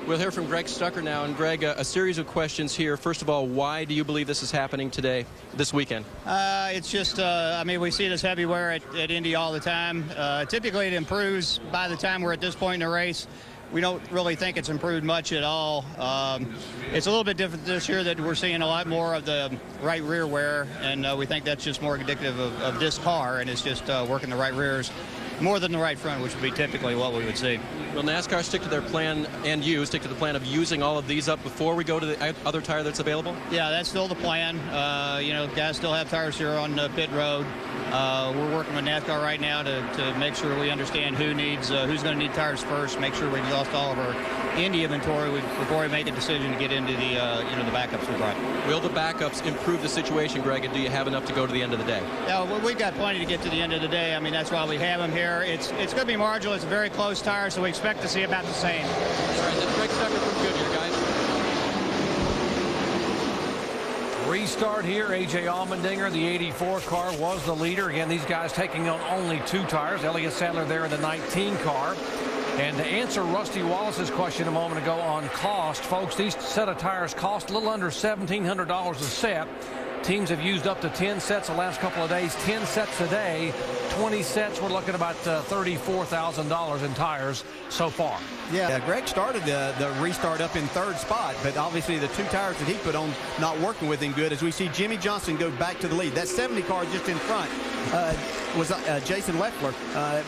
We'll hear from Greg Stucker now. And, Greg, a series of questions here. First of all, why do you believe this is happening today, this weekend? It's just, I mean, we see this heavy wear at Indy all the time. Typically, it improves by the time we're at this point in the race. We don't really think it's improved much at all. It's a little bit different this year that we're seeing a lot more of the right rear wear, and we think that's just more indicative of this car, and it's just working the right rears more than the right front, which would be typically what we would see. Will NASCAR stick to their plan, and you stick to the plan of using all of these up before we go to the other tire that's available? Yeah, that's still the plan. You know, guys still have tires here on pit road. We're working with NASCAR right now to make sure we understand who's going to need tires first, make sure we exhaust all of our Indy inventory before we make a decision to get into the the backups we brought. Will the backups improve the situation, Greg, and do you have enough to go to the end of the day? Yeah, well, we've got plenty to get to the end of the day. I mean, that's why we have them here. It's going to be marginal. It's a very close tire, so we expect to see about the same. All right, that's Greg Stucker from Goodyear, guys. Restart here. A.J. Allmendinger, the 84 car, was the leader. Again, these guys taking on only 2 tires. Elliott Sadler there in the 19 car. And to answer Rusty Wallace's question a moment ago on cost, folks, these set of tires cost a little under $1,700 a set. Teams have used up to 10 sets the last couple of days, 10 sets a day. 20 sets, we're looking at about $34,000 in tires so far. Yeah, Greg started the restart up in 3rd spot, but obviously the 2 tires that he put on not working with him good, as we see Jimmy Johnson go back to the lead. That 70 car just in front was Jason Leffler.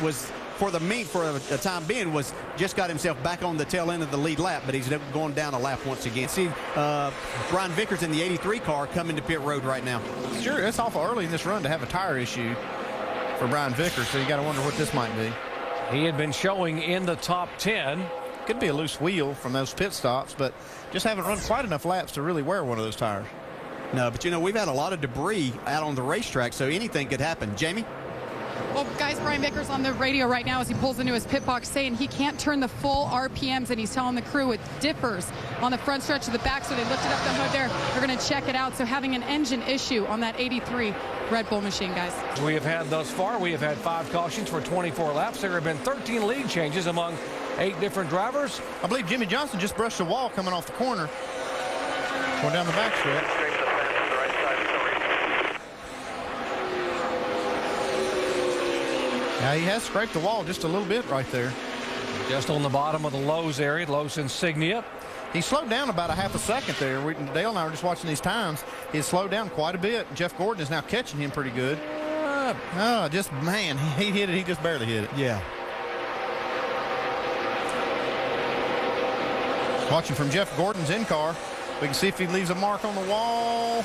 Was for a time being, was just got himself back on the tail end of the lead lap, but he's going down a lap once again. See Brian Vickers in the 83 car coming to pit road right now. Sure, it's awful early in this run to have a tire issue for Brian Vickers, so you got to wonder what this might be. He had been showing in the top 10. Could be a loose wheel from those pit stops, but just haven't run quite enough laps to really wear one of those tires. No, but you know, we've had a lot of debris out on the racetrack, so anything could happen. Jamie? Well, guys, Brian Vickers on the radio right now as he pulls into his pit box saying he can't turn the full RPMs, and he's telling the crew it differs on the front stretch of the back, so they lifted up the hood there. They're going to check it out. So having an engine issue on that 83 Red Bull machine, guys. We have had thus far, we have had 5 cautions for 24 laps. There have been 13 lead changes among 8 different drivers. I believe Jimmy Johnson just brushed the wall coming off the corner. Going down the back stretch. Now he has scraped the wall just a little bit right there. Just on the bottom of the Lowe's area, Lowe's insignia. He slowed down about a half a second there. Dale and I were just watching these times. He's slowed down quite a bit. Jeff Gordon is now catching him pretty good. Just, man, he hit it. He just barely hit it. Yeah. Watching from Jeff Gordon's in-car. We can see if he leaves a mark on the wall.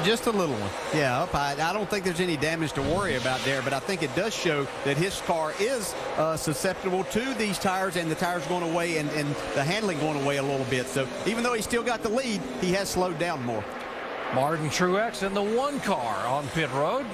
Just a little one. Yeah, I don't think there's any damage to worry about there, but I think it does show that his car is susceptible to these tires, and the tires going away and the handling going away a little bit. So even though he's still got the lead, he has slowed down more. Martin Truex in the 1 car on pit road.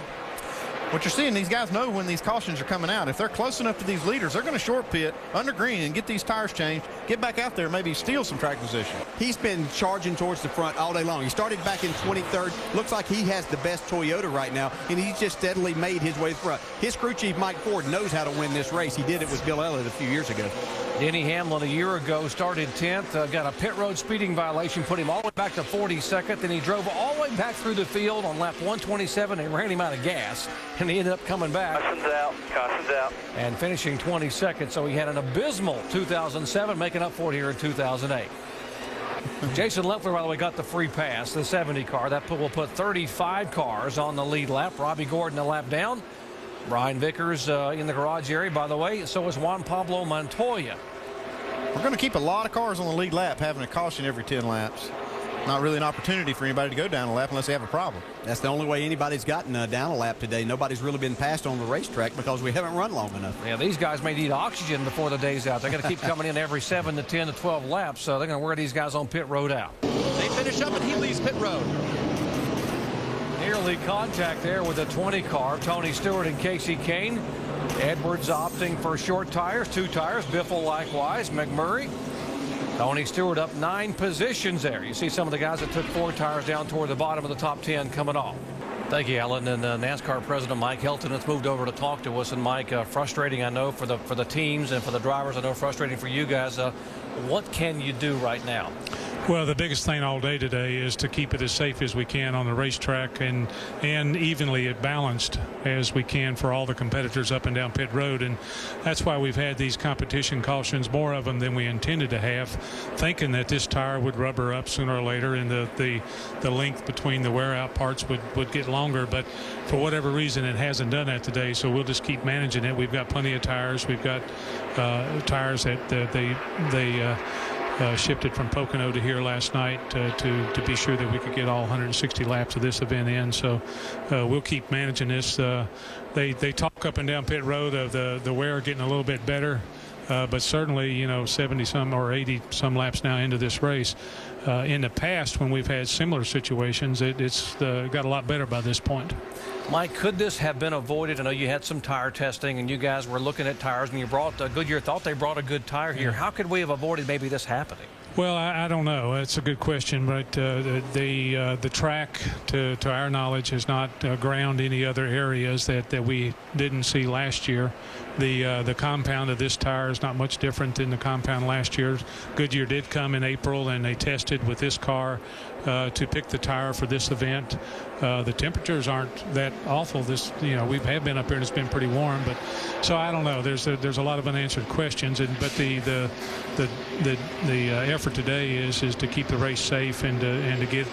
What you're seeing, these guys know when these cautions are coming out. If they're close enough to these leaders, they're going to short pit under green and get these tires changed, get back out there, maybe steal some track position. He's been charging towards the front all day long. He started back in 23rd. Looks like he has the best Toyota right now, and he's just steadily made his way to the front. His crew chief, Mike Ford, knows how to win this race. He did it with Bill Elliott a few years ago. Denny Hamlin a year ago started 10th, got a pit road speeding violation, put him all the way back to 42nd. Then he drove all the way back through the field on lap 127 and ran him out of gas, and he ended up coming back. Caution's out. And finishing 22nd. So he had an abysmal 2007, making up for it here in 2008. Jason Leffler, by the way, got the free pass, the 70 car. That will put 35 cars on the lead lap. Robbie Gordon a lap down. Brian Vickers in the garage area, by the way. So is Juan Pablo Montoya. We're going to keep a lot of cars on the lead lap, having a caution every 10 laps. Not really an opportunity for anybody to go down a lap unless they have a problem. That's the only way anybody's gotten down a lap today. Nobody's really been passed on the racetrack because we haven't run long enough. Yeah, these guys may need oxygen before the day's out. They're going to keep coming in every 7 to 10 to 12 laps, so they're going to wear these guys on pit road out. They finish up and he leaves pit road. Nearly contact there with the 20 car. Tony Stewart and Casey Kane. Edwards opting for short tires, 2 tires. Biffle likewise. McMurray. Tony Stewart up 9 positions there. You see some of the guys that took 4 tires down toward the bottom of the top 10 coming off. Thank you, Alan. And NASCAR President Mike Helton has moved over to talk to us. And Mike, frustrating, I know, for the teams and for the drivers. I know frustrating for you guys. What can you do right now? Well, the biggest thing all day today is to keep it as safe as we can on the racetrack and evenly balanced as we can for all the competitors up and down pit road. And that's why we've had these competition cautions, more of them than we intended to have, thinking that this tire would rubber up sooner or later and the length between the wear out parts would get longer. But for whatever reason, it hasn't done that today. So we'll just keep managing it. We've got plenty of tires. We've got tires that they shifted from Pocono to here last night to be sure that we could get all 160 laps of this event in. So we'll keep managing this. They talk up and down pit road of the wear getting a little bit better, but certainly 70 some or 80 some laps now into this race. In the past, when we've had similar situations, it's got a lot better by this point. Mike, could this have been avoided? I know you had some tire testing and you guys were looking at tires and you brought Goodyear thought they brought a good tire here. How could we have avoided maybe this happening? Well, I don't know. It's a good question, but the track, to our knowledge, has not ground any other areas that we didn't see last year. The compound of this tire is not much different than the compound last year. Goodyear did come in April and they tested with this car to pick the tire for this event. The temperatures aren't that awful. We have been up here and it's been pretty warm, but so I don't know. There's a lot of unanswered questions, but the effort today is to keep the race safe and to get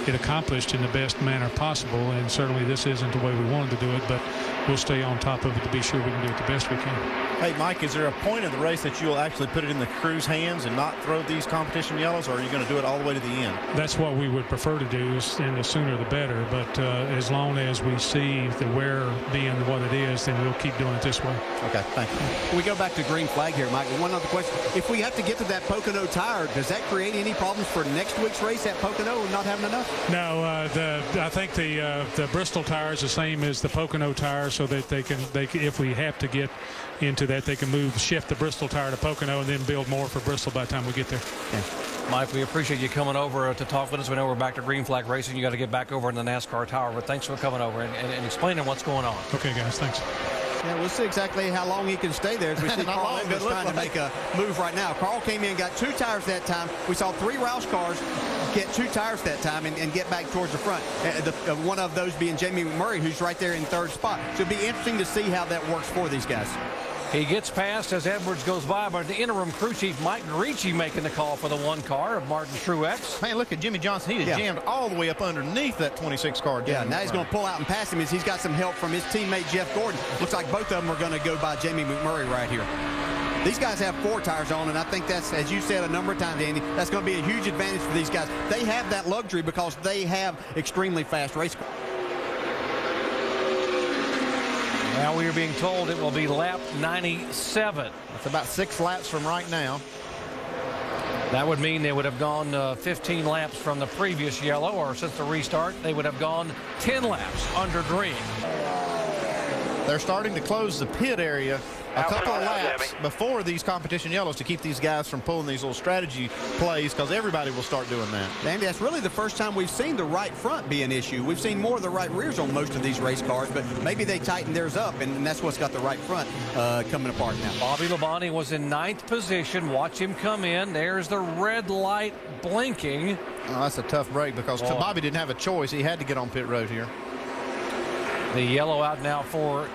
it accomplished in the best manner possible. And certainly this isn't the way we wanted to do it, but we'll stay on top of it to be sure we can do it the best we can. Hey, Mike, is there a point of the race that you'll actually put it in the crew's hands and not throw these competition yellows, or are you going to do it all the way to the end? That's what we would prefer to do, and the sooner the better. But as long as we see the wear being what it is, then we'll keep doing it this way. Okay, thank you. We go back to green flag here, Mike. One other question. If we have to get to that Pocono tire, does that create any problems for next week's race at Pocono and not having enough? No, I think the Bristol tire is the same as the Pocono tire, so that they can if we have to get into that, they can shift the Bristol tire to Pocono and then build more for Bristol by the time we get there. Yeah. Mike, we appreciate you coming over to talk with us. We know we're back to green flag racing. You got to get back over in the NASCAR tower, but thanks for coming over and explaining what's going on. Okay, guys, thanks. Yeah, we'll see exactly how long he can stay there as we see Carl Edwards trying to make a move right now. Carl came in, got 2 tires that time. We saw 3 Roush cars get 2 tires that time and get back towards the front. One of those being Jamie McMurray, who's right there in 3rd spot. So it'll be interesting to see how that works for these guys. He gets past as Edwards goes by, but the interim crew chief Mike Ricci making the call for the 1 car of Martin Truex. Man, look at Jimmy Johnson. He jammed all the way up underneath that 26 car. Yeah, now he's going to pull out and pass him as he's got some help from his teammate Jeff Gordon. Looks like both of them are going to go by Jamie McMurray right here. These guys have 4 tires on, and I think that's, as you said a number of times, Andy, that's going to be a huge advantage for these guys. They have that luxury because they have extremely fast race cars. Now we are being told it will be lap 97. That's about 6 laps from right now. That would mean they would have gone 15 laps from the previous yellow, or since the restart, they would have gone 10 laps under green. They're starting to close the pit area a couple of laps before these competition yellows to keep these guys from pulling these little strategy plays, because everybody will start doing that. Andy, that's really the first time we've seen the right front be an issue. We've seen more of the right rears on most of these race cars, but maybe they tightened theirs up, and that's what's got the right front coming apart now. Bobby Labonte was in 9th position. Watch him come in. There's the red light blinking. Oh, that's a tough break because Bobby didn't have a choice. He had to get on pit road here. The yellow out now for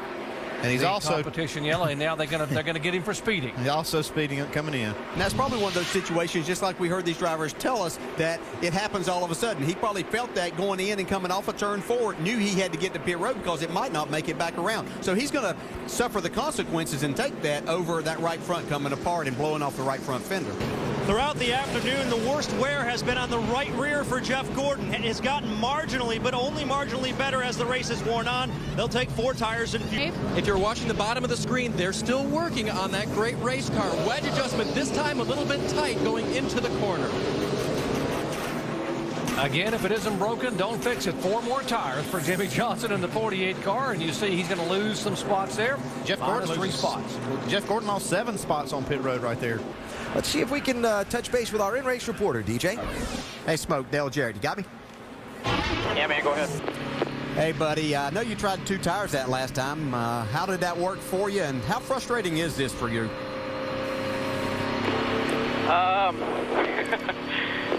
And he's also competition yellow, and now they're gonna get him for speeding. He's also speeding coming in. And that's probably one of those situations, just like we heard these drivers tell us, that it happens all of a sudden. He probably felt that going in and coming off a turn 4, knew he had to get to pit road because it might not make it back around. So he's going to suffer the consequences and take that over that right front coming apart and blowing off the right front fender. Throughout the afternoon, the worst wear has been on the right rear for Jeff Gordon. It has gotten marginally, but only marginally better as the race has worn on. They'll take 4 tires and If you're watching the bottom of the screen, they're still working on that great race car. Wedge adjustment, this time a little bit tight going into the corner. Again, if it isn't broken, don't fix it. 4 more tires for Jimmy Johnson in the 48 car, and you see he's going to lose some spots there. Jeff Gordon 3 spots. Jeff Gordon lost 7 spots on pit road right there. Let's see if we can touch base with our in-race reporter, DJ. Hey, Smoke, Dale Jarrett, you got me? Yeah, man, go ahead. Hey, buddy, I know you tried 2 tires that last time. How did that work for you, and how frustrating is this for you?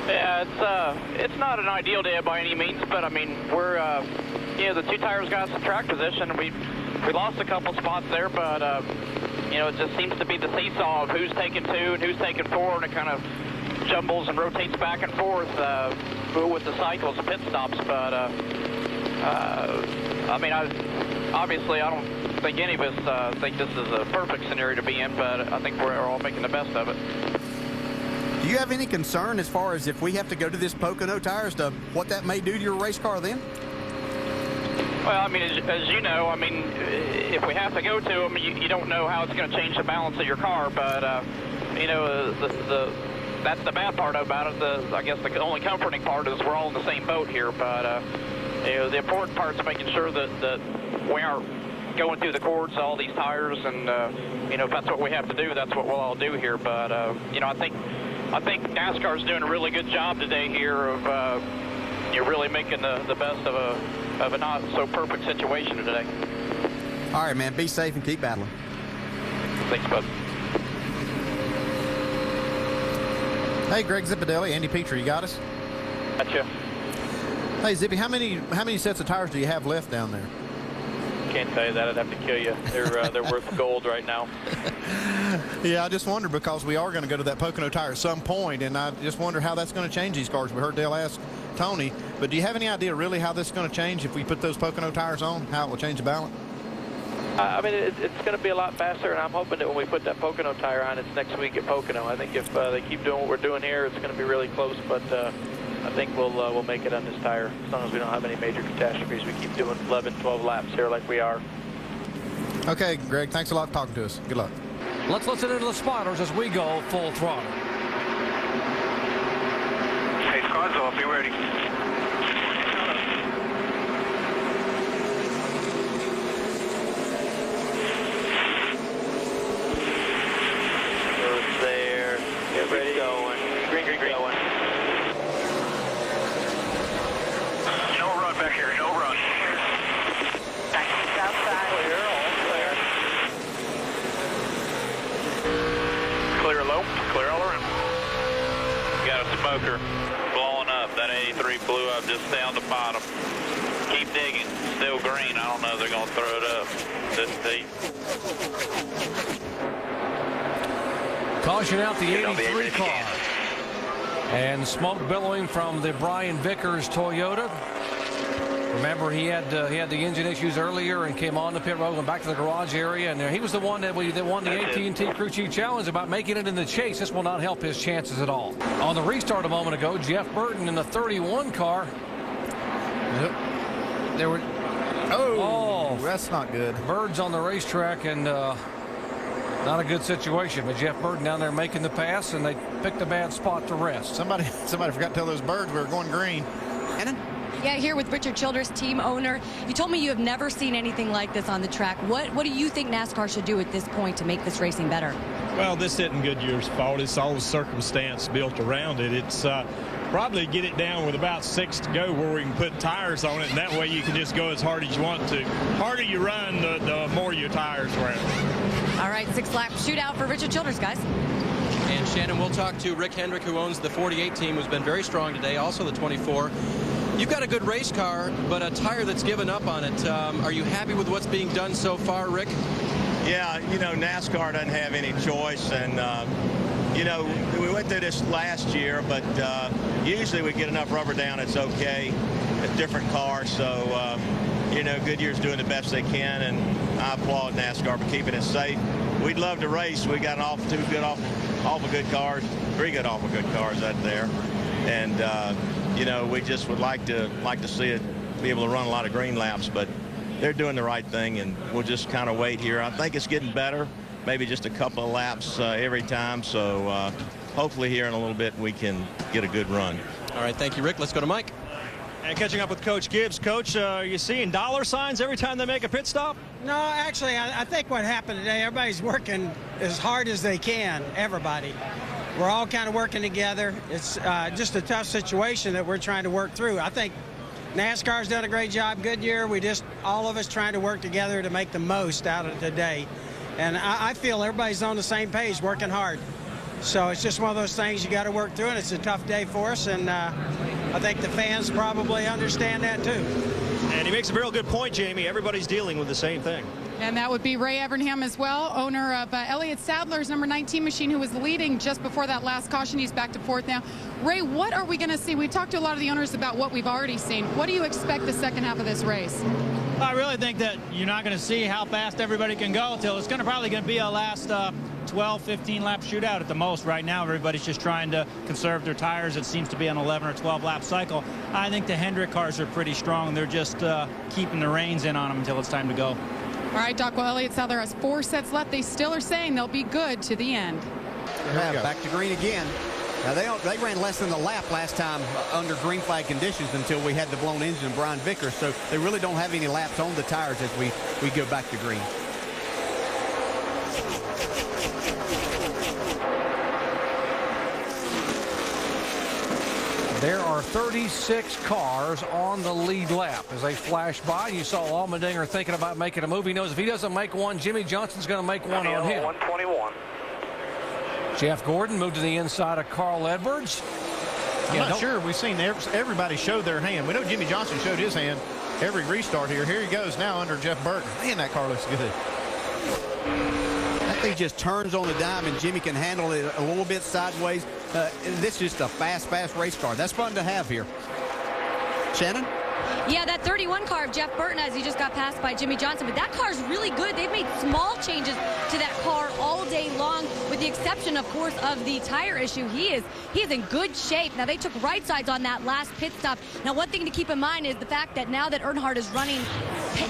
Yeah, it's not an ideal day by any means, but I mean, we're the 2 tires got us in track position. We lost a couple spots there, but it just seems to be the seesaw of who's taking 2 and who's taking 4, and it kind of jumbles and rotates back and forth with the cycles and pit stops. But I mean, obviously I don't think any of us think this is a perfect scenario to be in, but I think we're all making the best of it. Do you have any concern as far as if we have to go to this Pocono tires to what that may do to your race car then? Well, I mean, as you know, I mean, if we have to go to them, you don't know how it's going to change the balance of your car. But, that's the bad part about it. I guess the only comforting part is we're all in the same boat here. But, the important part is making sure that we aren't going through the cords of all these tires. And, if that's what we have to do, that's what we'll all do here. But, I think NASCAR's doing a really good job today here of you're really making the best of a not so perfect situation today. All right, man. Be safe and keep battling. Thanks, bud. Hey, Greg Zippadelli, Andy Petrie, you got us? Gotcha. Hey, Zippy, how many sets of tires do you have left down there? Can't tell you that. I'd have to kill you. They're worth gold right now. Yeah, I just wonder because we are going to go to that Pocono tire at some point, and I just wonder how that's going to change these cars. We heard Dale ask Tony, but do you have any idea really how this is going to change if we put those Pocono tires on, how it will change the balance? I mean, it's going to be a lot faster, and I'm hoping that when we put that Pocono tire on, it's next week at Pocono. I think if they keep doing what we're doing here, it's going to be really close, but I think we'll make it on this tire as long as we don't have any major catastrophes. We keep doing 11, 12 laps here like we are. Okay, Greg, thanks a lot for talking to us. Good luck. Let's listen into the spotters as we go full throttle. Hey, squad's off. Be ready. We're there. Get ready. Going. Green, green, green. Going. No run back here. No run. Outside. Clear. All clear. Clear low. Clear all around. Got a smoker blowing up. That 83 blew up just down the bottom. Keep digging. Still green. I don't know if they're going to throw it up this deep. Caution out the 83 car. And smoke billowing from the Brian Vickers Toyota. Remember, he had the engine issues earlier and came on the pit road, went back to the garage area, and he was the one that won the AT&T Crew Chief Challenge about making it in the chase. This will not help his chances at all. On the restart a moment ago, Jeff Burton in the 31 car. There were that's not good. Birds on the racetrack, and not a good situation. But Jeff Burton down there making the pass, and they picked a bad spot to rest. Somebody forgot to tell those birds we were going green. Yeah, here with Richard Childress, team owner. You told me you have never seen anything like this on the track. What do you think NASCAR should do at this point to make this racing better? Well, this isn't Goodyear's fault. It's all the circumstance built around it. It's probably get it down with about 6 to go where we can put tires on it, and that way you can just go as hard as you want to. The harder you run, the more your tires wear. All right, 6-lap shootout for Richard Childress, guys. And Shannon, we'll talk to Rick Hendrick, who owns the 48 team, who's been very strong today, also the 24. You've got a good race car, but a tire that's given up on it. Are you happy with what's being done so far, Rick? Yeah, you know, NASCAR doesn't have any choice, and you know, we went through this last year, but usually we get enough rubber down, it's okay. It's different cars, so you know, Goodyear's doing the best they can, and I applaud NASCAR for keeping it safe. We'd love to race. We got awful good cars, 3 good awful good cars out there, and you know, we just would like to see it be able to run a lot of green laps, but they're doing the right thing, and we'll just kind of wait here. I think it's getting better, maybe just a couple of laps every time, so hopefully here in a little bit we can get a good run. All right, thank you, Rick. Let's go to Mike. And catching up with Coach Gibbs. Coach, are you seeing dollar signs every time they make a pit stop? No, actually, I think what happened today, everybody's working as hard as they can, everybody. We're all kind of working together. It's just a tough situation that we're trying to work through. I think NASCAR's done a great job. Goodyear, all of us trying to work together to make the most out of today. And I feel everybody's on the same page, working hard. So it's just one of those things you got to work through, and it's a tough day for us. And I think the fans probably understand that too. And he makes a real good point, Jamie. Everybody's dealing with the same thing. And that would be Ray Evernham as well, owner of Elliott Sadler's number 19 machine, who was leading just before that last caution. He's back to 4th now. Ray, what are we going to see? We've talked to a lot of the owners about what we've already seen. What do you expect the second half of this race? I really think that you're not going to see how fast everybody can go till it's probably going to be a last 12, 15 lap shootout at the most. Right now, everybody's just trying to conserve their tires. It seems to be an 11 or 12 lap cycle. I think the Hendrick cars are pretty strong. They're just keeping the reins in on them until it's time to go. All right, Doc, well, Elliott Sadler has 4 sets left. They still are saying they'll be good to the end. Yeah, back to green again. Now, they ran less than a lap last time under green flag conditions until we had the blown engine, Brian Vickers, so they really don't have any laps on the tires as we go back to green. There are 36 cars on the lead lap as they flash by. You saw Allmendinger thinking about making a move. He knows if he doesn't make one, Jimmy Johnson's going to make one on him. 121. Jeff Gordon moved to the inside of Carl Edwards. I'm not sure. We've seen everybody show their hand. We know Jimmy Johnson showed his hand every restart here. Here he goes now under Jeff Burton. Man, that car looks good. That thing just turns on the dime, and Jimmy can handle it a little bit sideways. This is just a fast race car. That's fun to have here. Shannon? Yeah, that 31 car of Jeff Burton, as he just got passed by Jimmy Johnson, but that car's really good. They've made small changes to that car all day long, with the exception, of course, of the tire issue. He is in good shape. Now, they took right sides on that last pit stop. Now, one thing to keep in mind is the fact that now that Earnhardt is running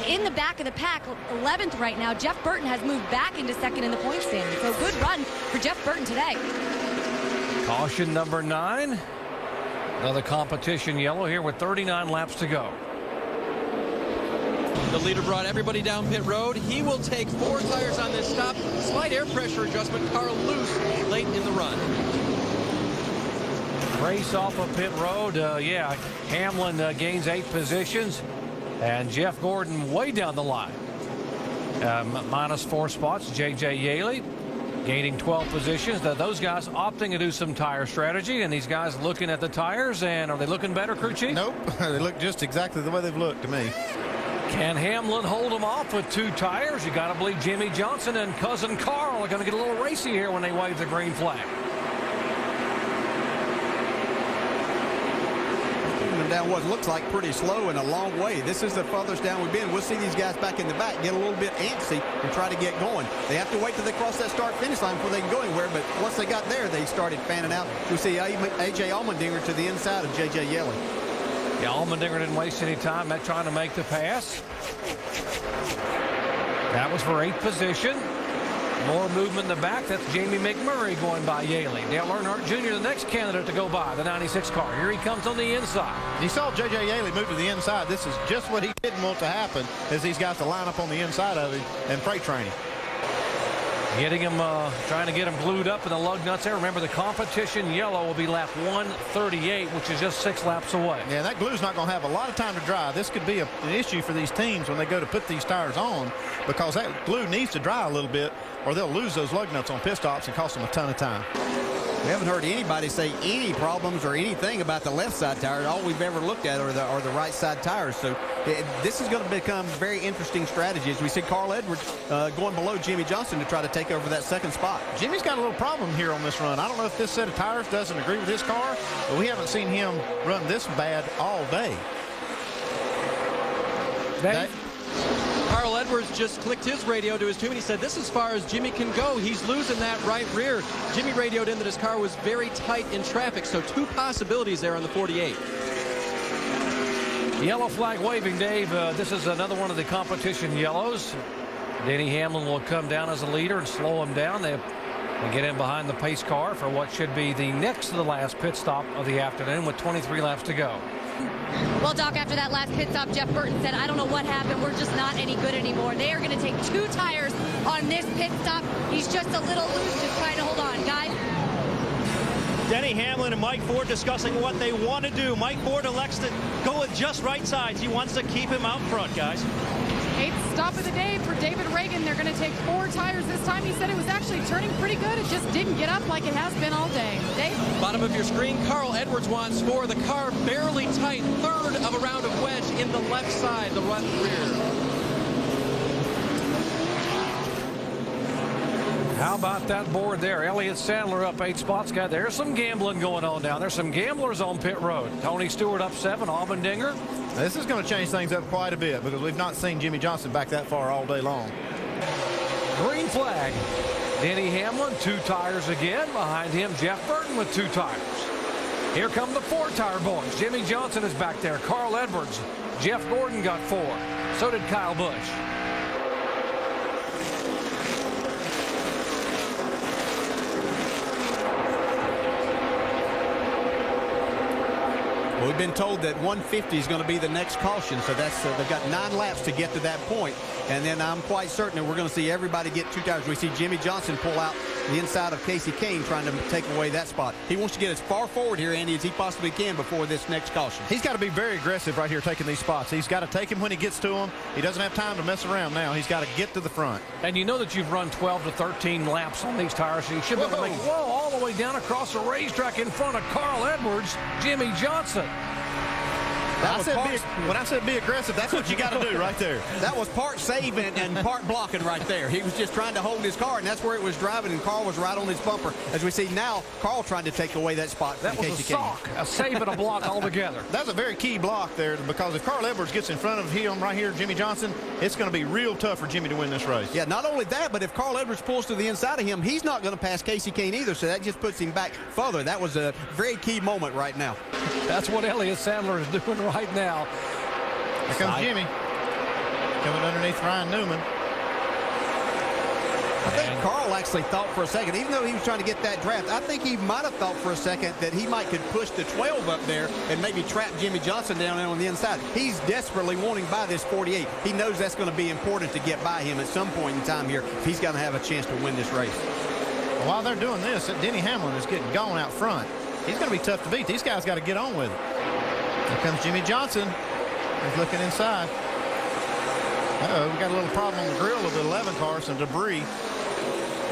in the back of the pack, 11th right now, Jeff Burton has moved back into 2nd in the point standing. So good run for Jeff Burton today. Caution number 9. Another competition yellow here with 39 laps to go. The leader brought everybody down pit road. He will take 4 tires on this stop. Slight air pressure adjustment. Car loose late in the run. Race off of pit road. Hamlin gains 8 positions. And Jeff Gordon way down the line. Minus 4 spots. J.J. Yaley gaining 12 positions. Those guys opting to do some tire strategy, and these guys looking at the tires, and are they looking better, crew chief? Nope. They look just exactly the way they've looked to me. Can Hamlin hold them off with 2 tires? You got to believe Jimmy Johnson and cousin Carl are going to get a little racy here when they wave the green flag. Down what looks like pretty slow and a long way. This is the furthest down we've been. We'll see these guys back in the back get a little bit antsy and try to get going. They have to wait till they cross that start-finish line before they can go anywhere, but once they got there, they started fanning out. We see A.J. Allmendinger to the inside of J.J. Yeley. Yeah, Allmendinger didn't waste any time trying to make the pass. That was for 8th position. More movement in the back. That's Jamie McMurray going by Yaley. Dale Earnhardt Jr., the next candidate to go by, the 96 car. Here he comes on the inside. He saw J.J. Yaley move to the inside. This is just what he didn't want to happen, is these guys to line up on the inside of him and freight training. Getting him, trying to get him glued up in the lug nuts there. Remember, the competition yellow will be lap 138, which is just 6 laps away. Yeah, that glue's not going to have a lot of time to dry. This could be an issue for these teams when they go to put these tires on, because that glue needs to dry a little bit, or they'll lose those lug nuts on pit stops and cost them a ton of time. We haven't heard anybody say any problems or anything about the left side tires. All we've ever looked at are the right side tires. So this is going to become very interesting strategy as we see Carl Edwards going below Jimmy Johnson to try to take over that second spot. Jimmy's got a little problem here on this run. I don't know if this set of tires doesn't agree with his car, but we haven't seen him run this bad all day. Carl Edwards just clicked his radio to his team, and he said this is as far as Jimmy can go. He's losing that right rear. Jimmy radioed in that his car was very tight in traffic, so 2 possibilities there on the 48. Yellow flag waving, Dave. This is another one of the competition yellows. Denny Hamlin will come down as a leader and slow him down. They get in behind the pace car for what should be the next to the last pit stop of the afternoon with 23 laps to go. Well, Doc, after that last pit stop, Jeff Burton said, I don't know what happened. We're just not any good anymore. They are going to take 2 tires on this pit stop. He's just a little loose, just trying to hold on. Guys? Denny Hamlin and Mike Ford discussing what they want to do. Mike Ford elects to go with just right sides. He wants to keep him out front, guys. 8th stop of the day for David Reagan. They're going to take 4 tires this time. He said it was actually turning pretty good. It just didn't get up like it has been all day. Dave? Bottom of your screen, Carl Edwards wants 4. The car barely tight. 3rd of a round of wedge in the left side, the left rear. How about that board there? Elliott Sadler up 8 spots. God, there's some gambling going on down there. Some gamblers on pit road. Tony Stewart up 7. Allmendinger. This is going to change things up quite a bit because we've not seen Jimmy Johnson back that far all day long. Green flag. Denny Hamlin, 2 tires again. Behind him, Jeff Burton with 2 tires. Here come the 4-tire boys. Jimmy Johnson is back there. Carl Edwards. Jeff Gordon got 4. So did Kyle Busch. Well, we've been told that 150 is going to be the next caution, so that's they've got 9 laps to get to that point. And then I'm quite certain that we're going to see everybody get 2 tires. We see Jimmy Johnson pull out the inside of Casey Kane trying to take away that spot. He wants to get as far forward here, Andy, as he possibly can before this next caution. He's got to be very aggressive right here taking these spots. He's got to take him when he gets to them. He doesn't have time to mess around now. He's got to get to the front. And you know that you've run 12 to 13 laps on these tires, so you should be able to make it all the way down across the racetrack in front of Carl Edwards, Jimmy Johnson. When I said be aggressive, that's what you got to do right there. That was part saving and part blocking right there. He was just trying to hold his car, and that's where it was driving, and Carl was right on his bumper. As we see now, Carl trying to take away that spot. That was a sock, a save and a block altogether. That's a very key block there, because if Carl Edwards gets in front of him right here, Jimmy Johnson, it's going to be real tough for Jimmy to win this race. Yeah, not only that, but if Carl Edwards pulls to the inside of him, he's not going to pass Casey Kane either, so that just puts him back further. That was a very key moment right now. That's what Elliott Sadler is doing right now. Here comes Jimmy. Coming underneath Ryan Newman. I think Carl actually thought for a second, even though he was trying to get that draft, I think he might have thought for a second that he might could push the 12 up there and maybe trap Jimmy Johnson down there on the inside. He's desperately wanting by this 48. He knows that's going to be important to get by him at some point in time here if he's going to have a chance to win this race. Well, while they're doing this, Denny Hamlin is getting going out front. He's going to be tough to beat. These guys got to get on with it. Here comes Jimmy Johnson. He's looking inside. Uh-oh, we got a little problem on the grill of the 11 car, some debris.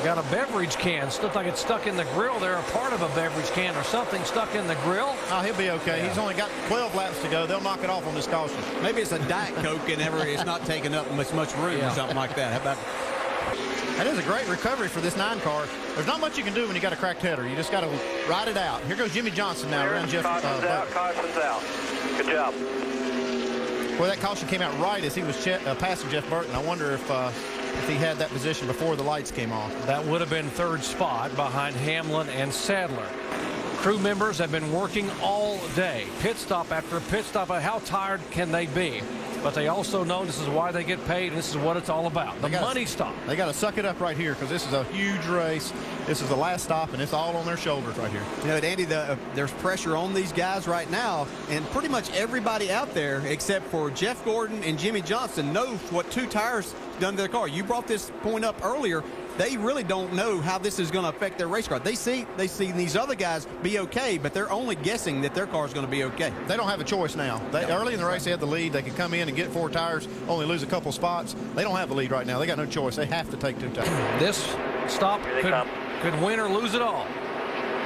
Got a beverage can. It looks like it's stuck in the grill there, a part of a beverage can or something stuck in the grill. Oh, he'll be okay. Yeah. He's only got 12 laps to go. They'll knock it off on this caution. Maybe it's a Diet Coke and it's not taking up much room or something like that. How about that is a great recovery for this 9 car. There's not much you can do when you got a cracked header. You just got to ride it out. Here goes Jimmy Johnson now. Around Jeff. Caution's out. Good job. Well, that caution came out right as he was passing Jeff Burton. I wonder if he had that position before the lights came off. That would have been 3rd spot behind Hamlin and Sadler. Crew members have been working all day, pit stop after pit stop. How tired can they be? But they also know this is why they get paid, and this is what it's all about. The money stop. They got to suck it up right here because this is a huge race. This is the last stop, and it's all on their shoulders right here. You know, Andy, there's pressure on these guys right now, and pretty much everybody out there except for Jeff Gordon and Jimmy Johnson knows what 2 tires done to their car. You brought this point up earlier. They really don't know how this is going to affect their race car. They see these other guys be okay, but they're only guessing that their car is going to be okay. They don't have a choice now. Early in the race, they had the lead. They could come in and get 4 tires, only lose a couple spots. They don't have the lead right now. They got no choice. They have to take 2 tires. This stop could win or lose it all.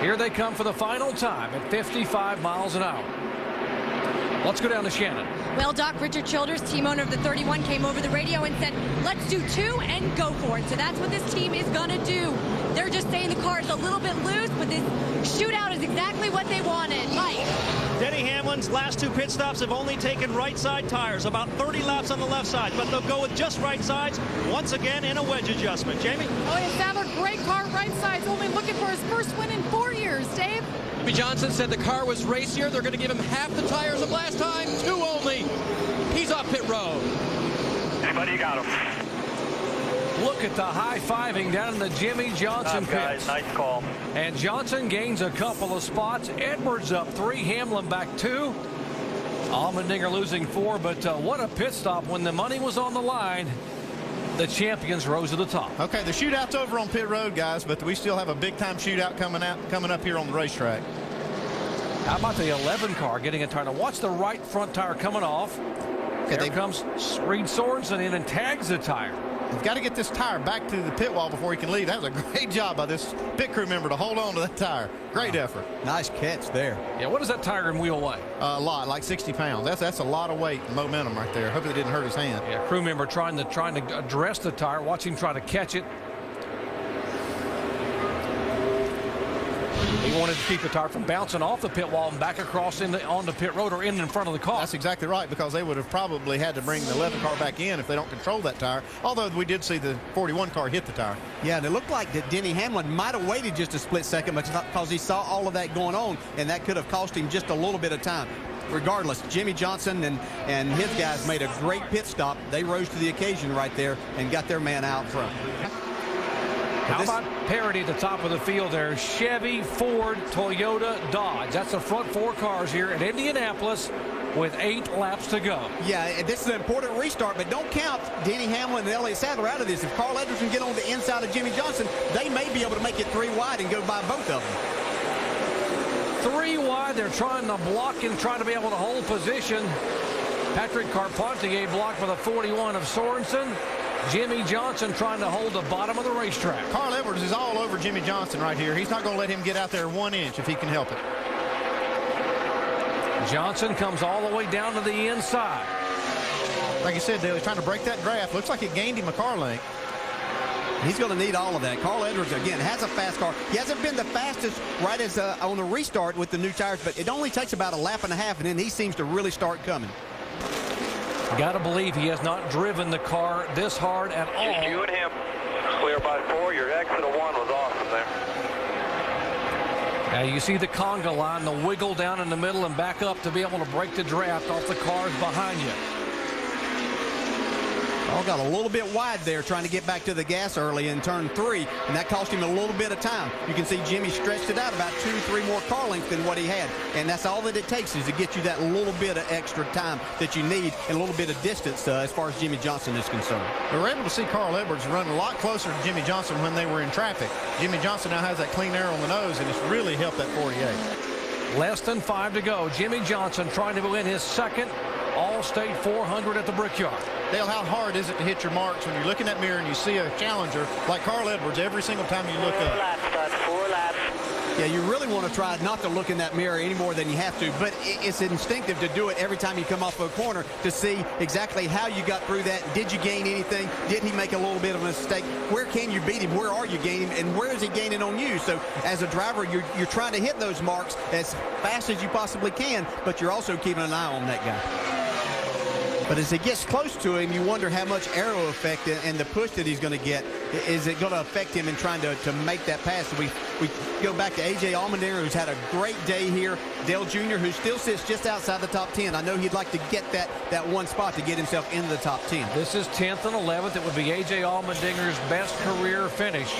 Here they come for the final time at 55 miles an hour. Let's go down to Shannon. Well, Doc, Richard Childers, team owner of the 31, came over the radio and said, let's do 2 and go for it. So that's what this team is going to do. They're just saying the car is a little bit loose, but this shootout is exactly what they wanted. Mike. Denny Hamlin's last 2 pit stops have only taken right side tires, about 30 laps on the left side, but they'll go with just right sides once again in a wedge adjustment. Jamie? Oh, yeah, Sadler, great car, right side's only looking for his first win in 4 years. Dave? Jimmy Johnson said the car was racier. They're going to give him half the tires of last time, 2 only. He's off pit road. Anybody, you got him. Look at the high-fiving down in the Jimmy Johnson pits. Guys, nice call. And Johnson gains a couple of spots. Edwards up 3, Hamlin back 2. Allmendinger losing 4, but what a pit stop when the money was on the line. The champions rose to the top. Okay, the shootout's over on pit road, guys, but we still have a big-time shootout coming up here on the racetrack. How about the 11 car getting a tire? Now watch the right front tire coming off. There comes Reed Sorensen in and tags the tire. He's got to get this tire back to the pit wall before he can leave. That was a great job by this pit crew member to hold on to that tire. Great effort. Nice catch there. Yeah, what does that tire and wheel weigh? A lot, like 60 pounds. That's a lot of weight and momentum right there. Hopefully it didn't hurt his hand. Yeah, crew member trying to address the tire. Watch him try to catch it. He wanted to keep the tire from bouncing off the pit wall and back across on the pit road or in front of the car. That's exactly right, because they would have probably had to bring the 11 car back in if they don't control that tire, although we did see the 41 car hit the tire. Yeah, and it looked like that Denny Hamlin might have waited just a split second because he saw all of that going on, and that could have cost him just a little bit of time. Regardless, Jimmy Johnson and his guys made a great pit stop. They rose to the occasion right there and got their man out front. How about parity at the top of the field there? Chevy, Ford, Toyota, Dodge. That's the front 4 cars here at Indianapolis with 8 laps to go. Yeah, this is an important restart, but don't count Denny Hamlin and Elliott Sadler out of this. If Carl Edwards can get on the inside of Jimmy Johnson, they may be able to make it 3 wide and go by both of them. 3 wide. They're trying to block and try to be able to hold position. Patrick Carpentier blocked by the 41 of Sorensen. Jimmy Johnson trying to hold the bottom of the racetrack. Carl Edwards is all over Jimmy Johnson right here. He's not going to let him get out there 1 inch if he can help it. Johnson comes all the way down to the inside. Like you said, Dale, he's trying to break that draft. Looks like it gained him a car length. He's going to need all of that. Carl Edwards, again, has a fast car. He hasn't been the fastest right as on the restart with the new tires, but it only takes about a lap and a half, and then he seems to really start coming. Got to believe he has not driven the car this hard at all. Just you and him. Clear by 4. Your exit of 1 was awesome there. Now you see the conga line, the wiggle down in the middle and back up to be able to break the draft off the cars behind you. Carl got a little bit wide there trying to get back to the gas early in turn 3, and that cost him a little bit of time. You can see Jimmy stretched it out about 2-3 more car lengths than what he had, and that's all that it takes is to get you that little bit of extra time that you need and a little bit of distance as far as Jimmy Johnson is concerned. We were able to see Carl Edwards run a lot closer to Jimmy Johnson when they were in traffic. Jimmy Johnson now has that clean air on the nose, and it's really helped that 48. Less than 5 to go. Jimmy Johnson trying to win his second Allstate 400 at the Brickyard. Dale, how hard is it to hit your marks when you look in that mirror and you see a challenger like Carl Edwards every single time you look up? 4 laps, bud, 4 laps. Yeah, you really want to try not to look in that mirror any more than you have to, but it's instinctive to do it every time you come off a corner to see exactly how you got through that. Did you gain anything? Did he make a little bit of a mistake? Where can you beat him? Where are you gaining? And where is he gaining on you? So as a driver, you're trying to hit those marks as fast as you possibly can, but you're also keeping an eye on that guy. But as it gets close to him, you wonder how much aero effect and the push that he's going to get. Is it going to affect him in trying to make that pass? We go back to A.J. Allmendinger, who's had a great day here. Dale Jr., who still sits just outside the top 10. I know he'd like to get that 1 spot to get himself into the top 10. This is 10th and 11th. It would be A.J. Allmendinger's best career finish.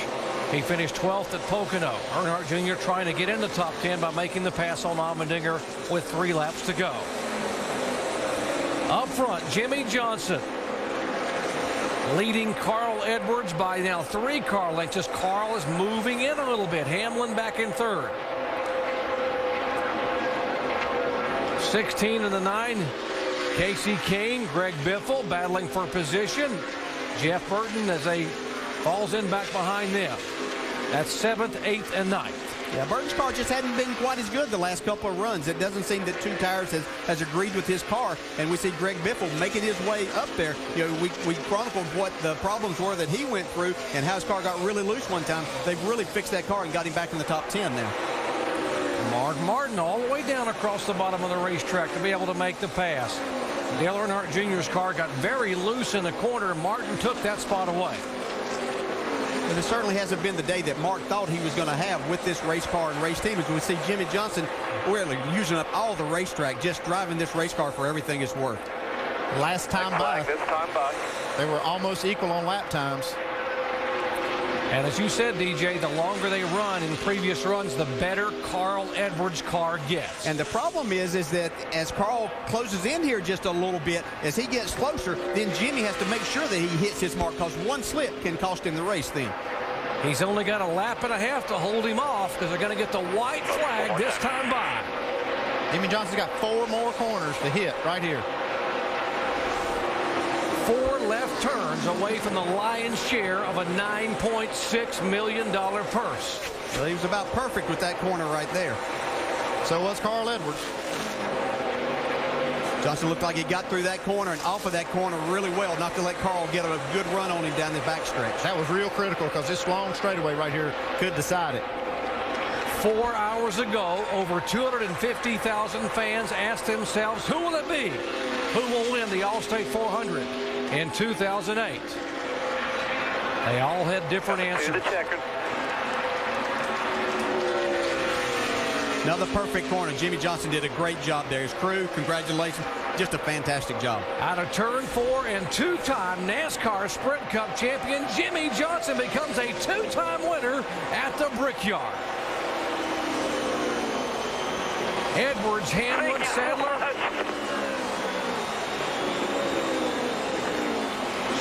He finished 12th at Pocono. Earnhardt Jr. trying to get in the top 10 by making the pass on Allmendinger with 3 laps to go. Up front, Jimmy Johnson leading Carl Edwards by now 3 car lengths as Carl is moving in a little bit. Hamlin back in 3rd. 16 and the 9, Casey Kane, Greg Biffle battling for position. Jeff Burton as they falls in back behind them. That's 7th, 8th, and 9th. Yeah, Burton's car just hadn't been quite as good the last couple of runs. It doesn't seem that Two Tires has agreed with his car, and we see Greg Biffle making his way up there. You know, we chronicled what the problems were that he went through and how his car got really loose one time. They've really fixed that car and got him back in the top 10 now. Mark Martin all the way down across the bottom of the racetrack to be able to make the pass. Dale Earnhardt Jr.'s car got very loose in the corner. Martin took that spot away. And it certainly hasn't been the day that Mark thought he was going to have with this race car and race team. As we see Jimmie Johnson really using up all the racetrack, just driving this race car for everything it's worth. Last time by, they were almost equal on lap times. And as you said, DJ, the longer they run in previous runs, the better Carl Edwards' car gets. And the problem is that as Carl closes in here just a little bit, as he gets closer, then Jimmy has to make sure that he hits his mark, because one slip can cost him the race then. He's only got a lap and a half to hold him off, because they're going to get the white flag this time by. Jimmie Johnson's got 4 more corners to hit right here. 4 left turns away from the lion's share of a $9.6 million purse. Well, he was about perfect with that corner right there. So was Carl Edwards. Johnson looked like he got through that corner and off of that corner really well, not to let Carl get a good run on him down the backstretch. That was real critical, because this long straightaway right here could decide it. 4 hours ago, over 250,000 fans asked themselves, who will it be? Who will win the Allstate 400 in 2008? They all had different answers. Another perfect corner. Jimmie Johnson did a great job there. His crew, congratulations. Just a fantastic job. Out of turn 4, and two-time NASCAR Sprint Cup champion Jimmie Johnson becomes a 2-time winner at the Brickyard. Edwards, Hamlin, Sadler.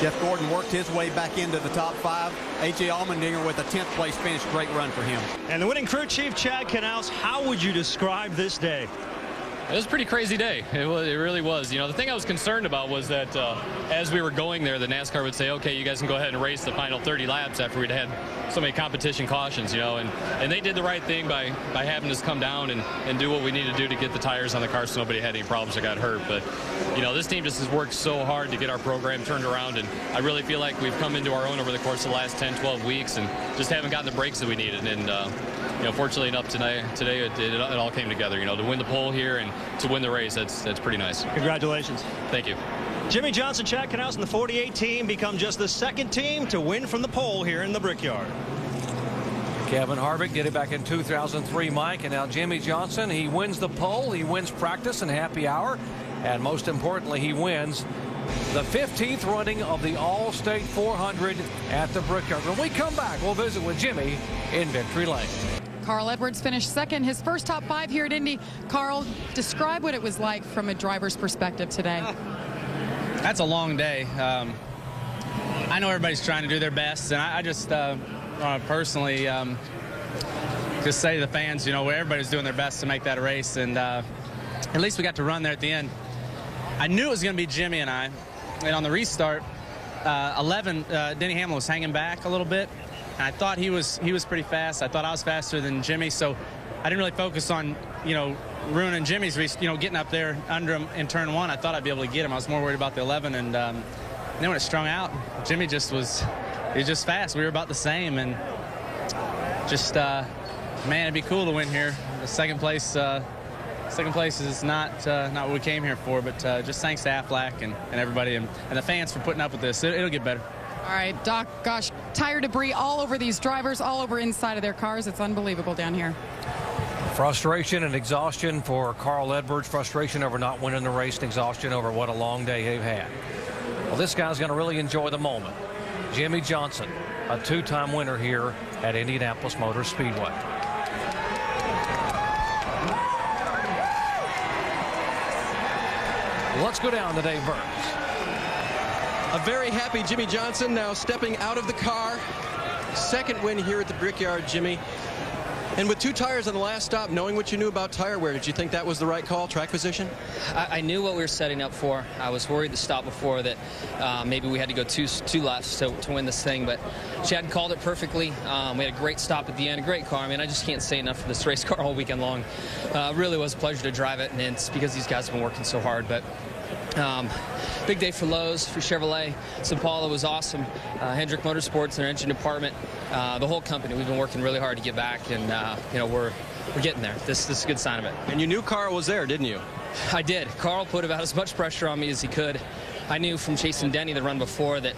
Jeff Gordon worked his way back into the top 5. A.J. Allmendinger with a 10th place finish. Great run for him. And the winning crew chief, Chad Knaus, how would you describe this day? It was a pretty crazy day. It really was. You know, the thing I was concerned about was that as we were going there, the NASCAR would say, okay, you guys can go ahead and race the final 30 laps after we'd had so many competition cautions, you know, and they did the right thing by having us come down and do what we needed to do to get the tires on the car so nobody had any problems or got hurt. But, you know, this team just has worked so hard to get our program turned around, and I really feel like we've come into our own over the course of the last 10, 12 weeks and just haven't gotten the breaks that we needed. And, you know, fortunately enough, today it all came together, you know, to win the pole here and to win the race. That's pretty nice. Congratulations. Thank you. Jimmie Johnson, Chad Knaus, and the 48 team become just the 2nd team to win from the pole here in the Brickyard. Kevin Harvick did it back in 2003, Mike, and now Jimmie Johnson, he wins the pole, he wins practice and happy hour, and most importantly, he wins the 15th running of the Allstate 400 at the Brickyard. When we come back, we'll visit with Jimmy in Victory Lane. Carl Edwards finished 2nd, his first top 5 here at Indy. Carl, describe what it was like from a driver's perspective today. That's a long day. I know everybody's trying to do their best, and I just want to personally just say to the fans, you know, everybody's doing their best to make that a race, and at least we got to run there at the end. I knew it was going to be Jimmy and I, and on the restart, 11, Denny Hamlin was hanging back a little bit. And I thought he was pretty fast. I thought I was faster than Jimmy, so I didn't really focus on, you know, ruining Jimmy's race, you know, getting up there under him in turn 1. I thought I'd be able to get him. I was more worried about the 11, and then when it strung out, Jimmy he was just fast. We were about the same, and just man, it'd be cool to win here. The second place is not what we came here for, but just thanks to Aflac and everybody and the fans for putting up with this. It'll get better. All right, Doc, gosh, tire debris all over these drivers, all over inside of their cars. It's unbelievable down here. Frustration and exhaustion for Carl Edwards, frustration over not winning the race, and exhaustion over what a long day they've had. Well, this guy's going to really enjoy the moment. Jimmie Johnson, a 2-time winner here at Indianapolis Motor Speedway. Let's go down to Dave Burns. A very happy Jimmie Johnson now stepping out of the car. 2nd win here at the Brickyard, Jimmy. And with 2 tires on the last stop, knowing what you knew about tire wear, did you think that was the right call, track position? I knew what we were setting up for. I was worried the stop before that maybe we had to go two laps to win this thing, but Chad called it perfectly. We had a great stop at the end, a great car. I mean, I just can't say enough for this race car all weekend long. Really was a pleasure to drive it, and it's because these guys have been working so hard. But big day for Lowe's, for Chevrolet. St. Paula was awesome. Hendrick Motorsports, their engine department, the whole company. We've been working really hard to get back, and you know, we're getting there. This is a good sign of it. And you knew Carl was there, didn't you? I did. Carl put about as much pressure on me as he could. I knew from chasing Denny the run before that,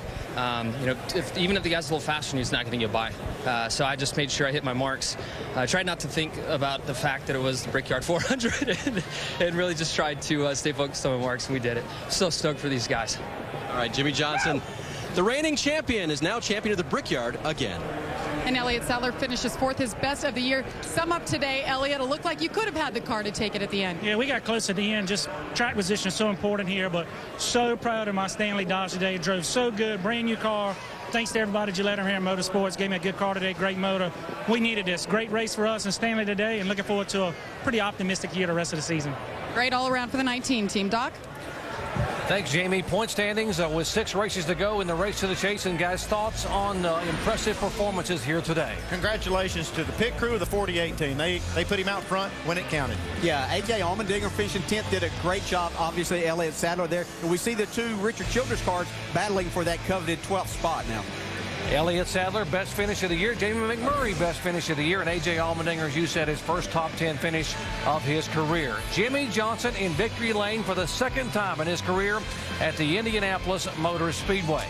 you know, even if the guy's a little faster, he's not going to get by. So I just made sure I hit my marks. I tried not to think about the fact that it was the Brickyard 400 and really just tried to stay focused on my marks, and we did it. So stoked for these guys. All right, Jimmie Johnson, the reigning champion, is now champion of the Brickyard again. And Elliott Sadler finishes 4th, his best of the year. Sum up today, Elliott. It looked like you could have had the car to take it at the end. Yeah, we got close at the end. Just track position is so important here, but so proud of my Stanley Dodge today. It drove so good, brand new car. Thanks to everybody at Gillette here in Motorsports. Gave me a good car today, great motor. We needed this. Great race for us and Stanley today, and looking forward to a pretty optimistic year the rest of the season. Great all around for the 19 team. Doc? Thanks, Jamie. Point standings with 6 races to go in the race to the chase. And guys, thoughts on impressive performances here today? Congratulations to the pit crew of the 48 team. They put him out front when it counted. Yeah, A.J. Allmendinger finishing 10th, did a great job. Obviously, Elliott Sadler there. And we see the 2 Richard Childress cars battling for that coveted 12th spot now. Elliott Sadler, best finish of the year. Jamie McMurray, best finish of the year. And A.J. Allmendinger, as you said, his first top 10 finish of his career. Jimmie Johnson in victory lane for the 2nd time in his career at the Indianapolis Motor Speedway.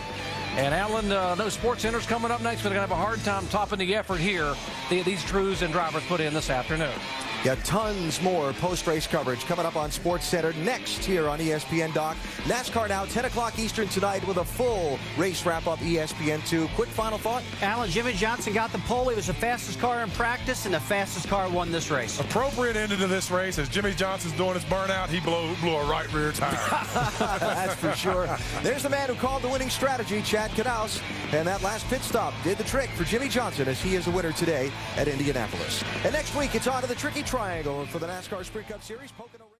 And Alan, those sports centers coming up next, but they're going to have a hard time topping the effort here these crews and drivers put in this afternoon. Got tons more post-race coverage coming up on Sports Center next here on ESPN Doc. NASCAR now 10 o'clock Eastern tonight with a full race wrap-up ESPN2. Quick final thought? Alan, Jimmie Johnson got the pole. He was the fastest car in practice, and the fastest car won this race. Appropriate ending to this race. As Jimmie Johnson's doing his burnout, he blew a right rear tire. That's for sure. There's the man who called the winning strategy, Chad Knaus. And that last pit stop did the trick for Jimmie Johnson as he is a winner today at Indianapolis. And next week, it's on to the tricky triangle for the NASCAR Sprint Cup Series.